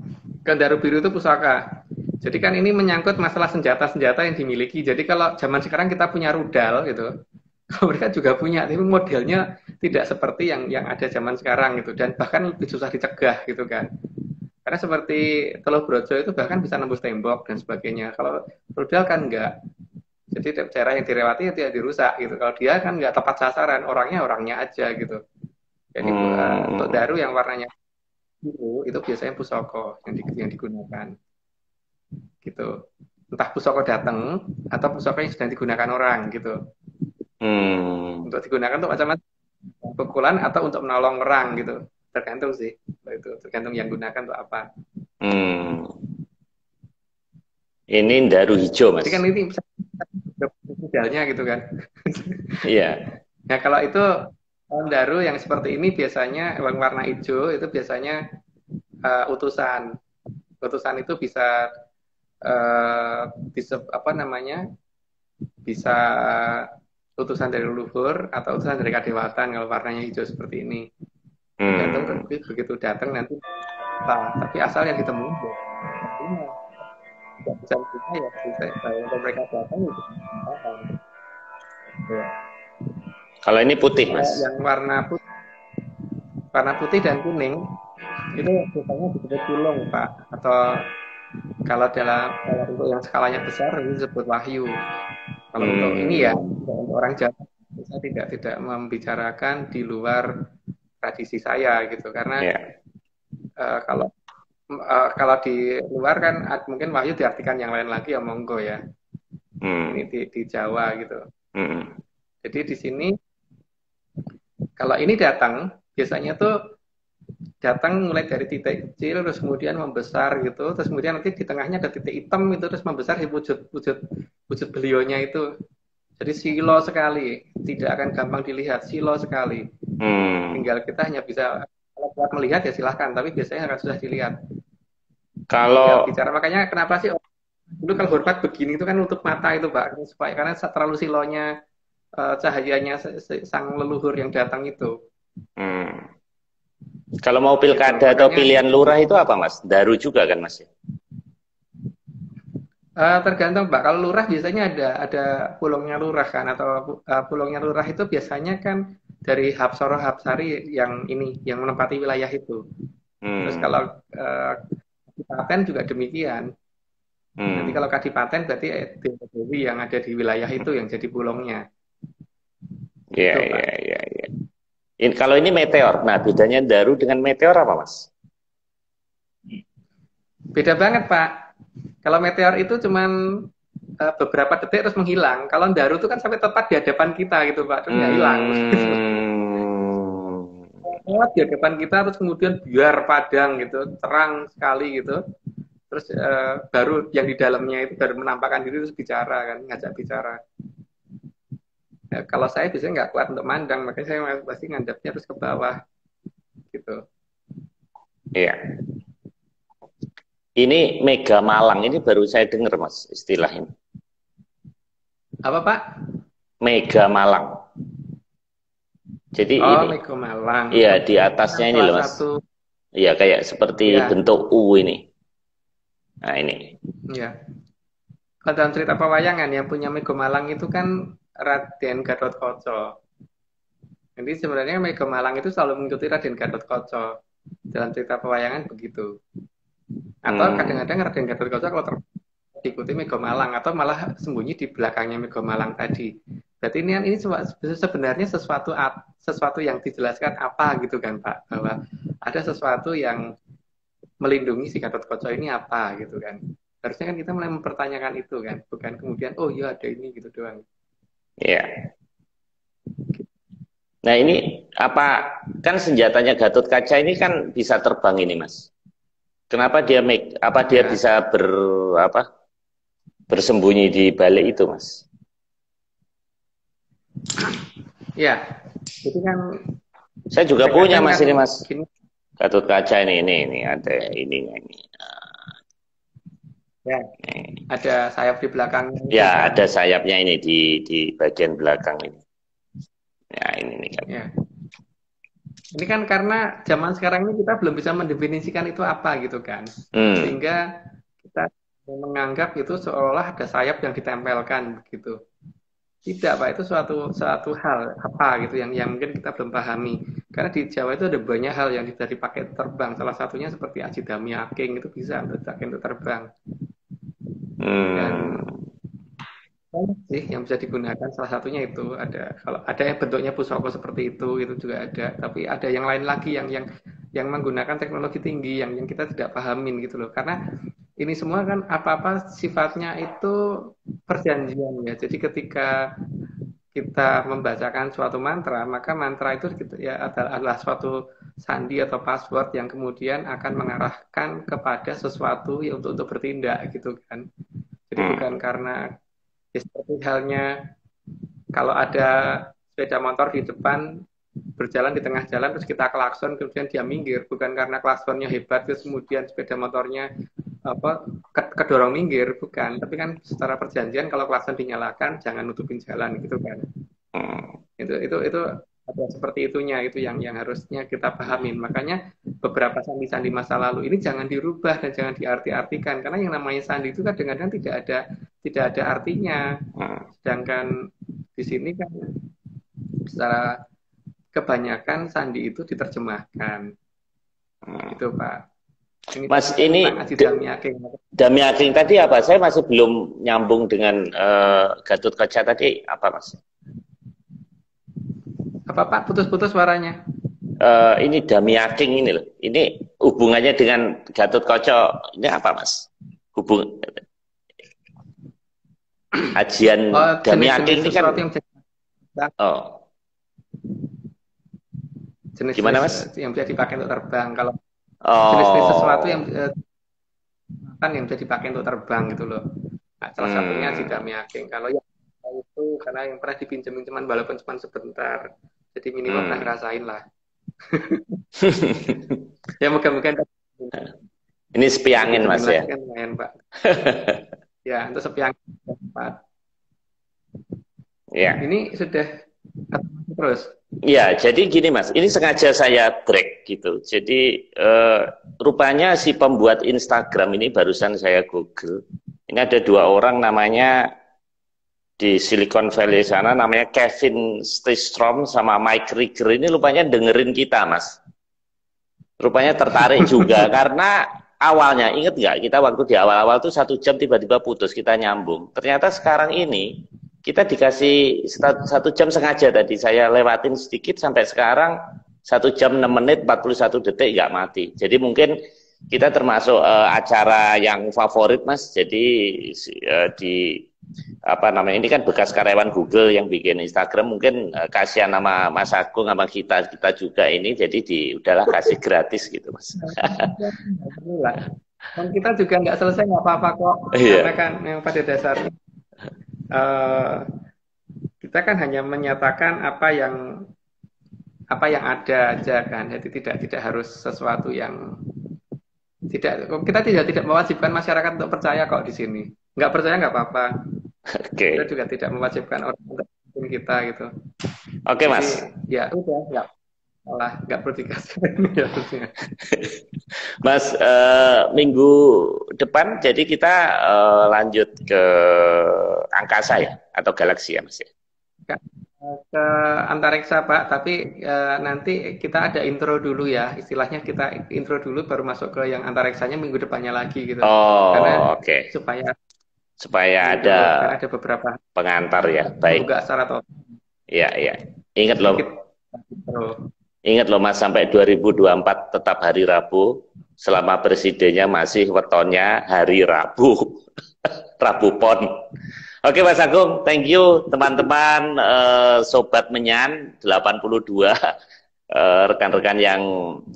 Daru Biru itu pusaka. Jadi kan ini menyangkut masalah senjata-senjata yang dimiliki. Jadi kalau zaman sekarang kita punya rudal gitu, mereka juga punya, tapi modelnya tidak seperti yang ada zaman sekarang gitu, dan bahkan lebih susah dicegah gitu kan. Karena seperti Teluh Brojo itu bahkan bisa nembus tembok dan sebagainya. Kalau rudal kan enggak. Jadi daerah yang direwati tidak dirusak gitu. Kalau dia kan enggak tepat sasaran, orangnya aja gitu. Jadi untuk Daru yang warnanya itu biasanya pusoko yang digunakan gitu, entah pusoko datang atau pusoko yang sedang digunakan orang gitu. Untuk digunakan untuk macam-macam, pukulan atau untuk menolong orang gitu, tergantung sih, itu tergantung yang gunakan untuk apa. Ini Daru hijau Mas. Jadi kan ini modalnya gitu kan. Iya. Nah kalau itu Daru yang seperti ini biasanya warna hijau itu biasanya utusan utusan itu bisa bisa apa namanya, bisa utusan dari leluhur atau utusan dari kadewatan kalau warnanya hijau seperti ini. Tergantung begitu datang nanti apa. Tapi asal yang ditemui ya, tidak bisa kita ya bisa kalau mereka datang itu paham. Ya. Kalau ini putih, Mas. Yang warna putih dan kuning itu biasanya disebut pulung, Pak. Atau kalau untuk yang skalanya besar itu disebut wahyu. Kalau untuk ini ya, untuk orang Jawa saya tidak membicarakan di luar tradisi saya gitu, karena kalau di luar kan mungkin wahyu diartikan yang lain lagi ya monggo ya. Ini di Jawa gitu. Jadi di sini kalau ini datang biasanya tuh datang mulai dari titik kecil terus kemudian membesar gitu, terus kemudian nanti di tengahnya ada titik hitam itu terus membesar di wujud beliaunya itu. Jadi silo sekali, tidak akan gampang dilihat, silo sekali. Tinggal kita hanya bisa kalau buat melihat ya silahkan, tapi biasanya akan susah dilihat. Kalau bicara makanya kenapa sih dulu kalau hormat begini itu kan untuk mata itu Pak, supaya karena terlalu silonya cahayanya sang leluhur yang datang itu. Kalau mau pilkada atau pilihan lurah itu apa Mas? Daru juga kan Mas? Tergantung Pak. Kalau lurah biasanya ada pulungnya lurah kan, atau pulungnya lurah itu biasanya kan dari Hapsoro Hapsari yang menempati wilayah itu. Terus kalau Kadipaten juga demikian. Nanti kalau Kadipaten berarti Dewi yang ada di wilayah itu yang jadi pulungnya. Iya. Kalau ini meteor, nah bedanya Daru dengan meteor apa Mas? Beda banget Pak. Kalau meteor itu cuman beberapa detik terus menghilang. Kalau Daru itu kan sampai tepat di hadapan kita gitu Pak, terus nggak hilang. Tepat di hadapan kita terus kemudian biar padang gitu, terang sekali gitu. Terus baru yang di dalamnya itu baru menampakkan diri terus bicara kan, ngajak bicara. Ya, kalau saya biasanya nggak kuat untuk mandang, makanya saya pasti ngadapnya terus ke bawah gitu. Iya. Ini Mega Malang, ini baru saya dengar Mas istilah ini. Apa Pak? Mega Malang. Jadi ini Mega Malang. Iya, di atasnya ini loh Mas. Iya, kayak seperti bentuk U ini. Nah, ini. Iya. Kalau dalam cerita pewayangan yang punya Mega Malang itu kan Raden Gatotkaca. Jadi sebenarnya Mega Malang itu selalu mengikuti Raden Gatotkaca. Dalam cerita pewayangan begitu. Atau kadang-kadang Raden Gatotkaca kalau diikuti Mega Malang atau malah sembunyi di belakangnya Mega Malang tadi. Berarti ini sebenarnya sesuatu yang dijelaskan apa gitu kan Pak, bahwa ada sesuatu yang melindungi si Gatotkaca ini apa gitu kan. Harusnya kan kita mulai mempertanyakan itu kan, bukan kemudian oh iya ada ini gitu doang. Iya. Nah ini apa kan senjatanya Gatotkaca ini kan bisa terbang ini Mas. Kenapa dia dia bisa bersembunyi di balik itu Mas? Ya, jadi kan saya juga punya Mas ini Mas. Gatotkaca ini ada ininya ini. Ya, ada sayap di belakang. Ya, ada sayapnya ini di bagian belakang ini. Ya, ini kan. Ya. Ini kan karena zaman sekarang ini kita belum bisa mendefinisikan itu apa gitu kan. Sehingga kita menganggap itu seolah ada sayap yang ditempelkan begitu. Tidak Pak, itu suatu hal apa gitu yang mungkin kita belum pahami. Karena di Jawa itu ada banyak hal yang bisa dipakai terbang. Salah satunya seperti Ajidami Aking itu bisa untuk terbang. Dan sih yang bisa digunakan salah satunya itu kalau ada yang bentuknya pusaka seperti itu juga ada. Tapi ada yang lain lagi yang menggunakan teknologi tinggi yang kita tidak pahamin gitu loh. Karena ini semua kan apa-apa sifatnya itu perjanjian ya. Jadi ketika kita membacakan suatu mantra, maka mantra itu ya adalah suatu sandi atau password yang kemudian akan mengarahkan kepada sesuatu yang untuk bertindak gitu kan. Jadi bukan karena seperti halnya kalau ada sepeda motor di depan berjalan di tengah jalan terus kita klakson kemudian dia minggir, bukan karena klaksonnya hebat terus kemudian sepeda motornya apa kedorong minggir, bukan. Tapi kan secara perjanjian kalau klakson dinyalakan jangan nutupin jalan gitu kan. Itu ada seperti itunya, itu yang harusnya kita pahamin. Makanya beberapa sandi-sandi masa lalu ini jangan dirubah dan jangan diarti-artikan, karena yang namanya sandi itu kadang-kadang tidak ada artinya. Sedangkan di sini kan secara kebanyakan sandi itu diterjemahkan. Itu Pak. Ini Mas, ini Dami Ageng tadi apa? Saya masih belum nyambung dengan Gatot Kaca tadi apa, Mas? Apa Pak? Putus-putus suaranya. Ini Dami Ageng ini loh. Ini hubungannya dengan Gatot Kaca ini apa, Mas? Ajian Dami Ageng ini kan jenis gimana, Mas? Yang bisa dipakai untuk terbang. Kalau jenis-jenis sesuatu yang bisa dipakai untuk terbang gitu loh. Nah, salah satunya si Dami Ageng. Kalau yang itu karena yang pernah dipinjemin cuman walaupun cuma sebentar, jadi minimal pernah ngerasain lah. Ya moga-moga ini sepi angin, Mas ya. Kan lumayan, Pak. Ya untuk sepi angin Pak. Ya. Ini sudah terus. Ya, jadi gini Mas, ini sengaja saya break gitu. Jadi rupanya si pembuat Instagram ini barusan saya Google. Ini ada 2 orang namanya di Silicon Valley sana, namanya Kevin Systrom sama Mike Rieger. Ini rupanya dengerin kita, Mas. Rupanya tertarik juga karena awalnya, inget nggak kita waktu di awal-awal tuh 1 jam tiba-tiba putus, kita nyambung. Ternyata sekarang ini kita dikasih 1 jam sengaja tadi, saya lewatin sedikit sampai sekarang 1 jam 6 menit 41 detik nggak mati. Jadi mungkin kita termasuk acara yang favorit, Mas. Jadi di apa namanya, ini kan bekas karyawan Google yang bikin Instagram, mungkin kasihan nama Mas Agung sama kita juga ini, jadi udahlah kasih gratis gitu, Mas. Dan kita juga nggak selesai, nggak apa-apa kok. Karena kan yang pada dasarnya kita kan hanya menyatakan apa yang ada aja kan, jadi tidak harus sesuatu yang kita tidak mewajibkan masyarakat untuk percaya kok di sini. Nggak percaya nggak apa-apa. Kita juga tidak mewajibkan orang untuk mengikuti kita gitu. Oke, Mas. Ya udah, nggak perlu dikasih ya, harusnya. Mas, minggu depan jadi kita lanjut ke angkasa ya, atau galaksi ya, Mas ya? Ke antariksa, Pak, tapi nanti kita ada intro dulu ya, istilahnya kita intro dulu baru masuk ke yang antariksanya minggu depannya lagi gitu. Oh, oke. Supaya ada beberapa pengantar ya, baik. Juga secara total. Iya. Ingat loh Mas, sampai 2024 tetap hari Rabu, selama presidennya masih wetonnya hari Rabu. Rabu Pon. Oke Mas Agung, thank you teman-teman Sobat Menyan 82. Rekan-rekan yang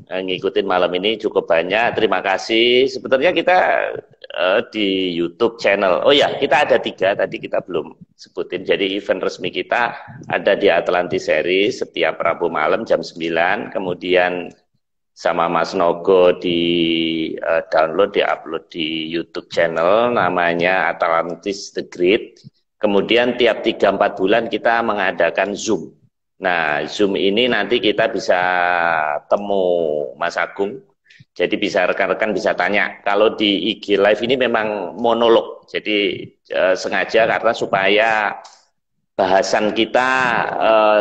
ngikutin malam ini cukup banyak, terima kasih. Sebenarnya kita di YouTube channel, oh ya kita ada 3 tadi kita belum sebutin. Jadi event resmi kita ada di Atlantis Series setiap Rabu malam jam 9, kemudian sama Mas Nogo di download, di-upload di YouTube channel namanya Atlantis The Great. Kemudian tiap 3-4 bulan kita mengadakan Zoom. Nah, Zoom ini nanti kita bisa temu Mas Agung, jadi bisa rekan-rekan bisa tanya. Kalau di IG Live ini memang monolog, jadi sengaja karena supaya bahasan kita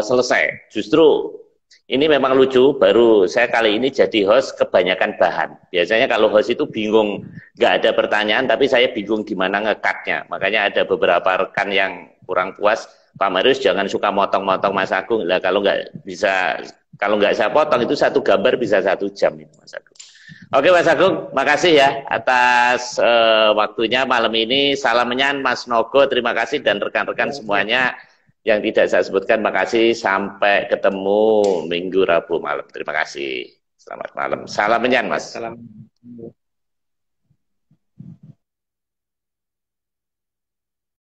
selesai. Justru ini memang lucu, baru saya kali ini jadi host kebanyakan bahan. Biasanya kalau host itu bingung, nggak ada pertanyaan, tapi saya bingung gimana ngekatnya. Makanya ada beberapa rekan yang kurang puas, Pak Marius jangan suka motong-motong Mas Agung lah, kalau nggak saya potong itu 1 gambar bisa 1 jam itu Mas Agung. Oke Mas Agung, makasih ya atas waktunya malam ini. Salam Menyan Mas Nogo, terima kasih, dan rekan-rekan semuanya yang tidak saya sebutkan, makasih. Sampai ketemu minggu Rabu malam. Terima kasih. Selamat malam. Salam Menyan Mas. Salam.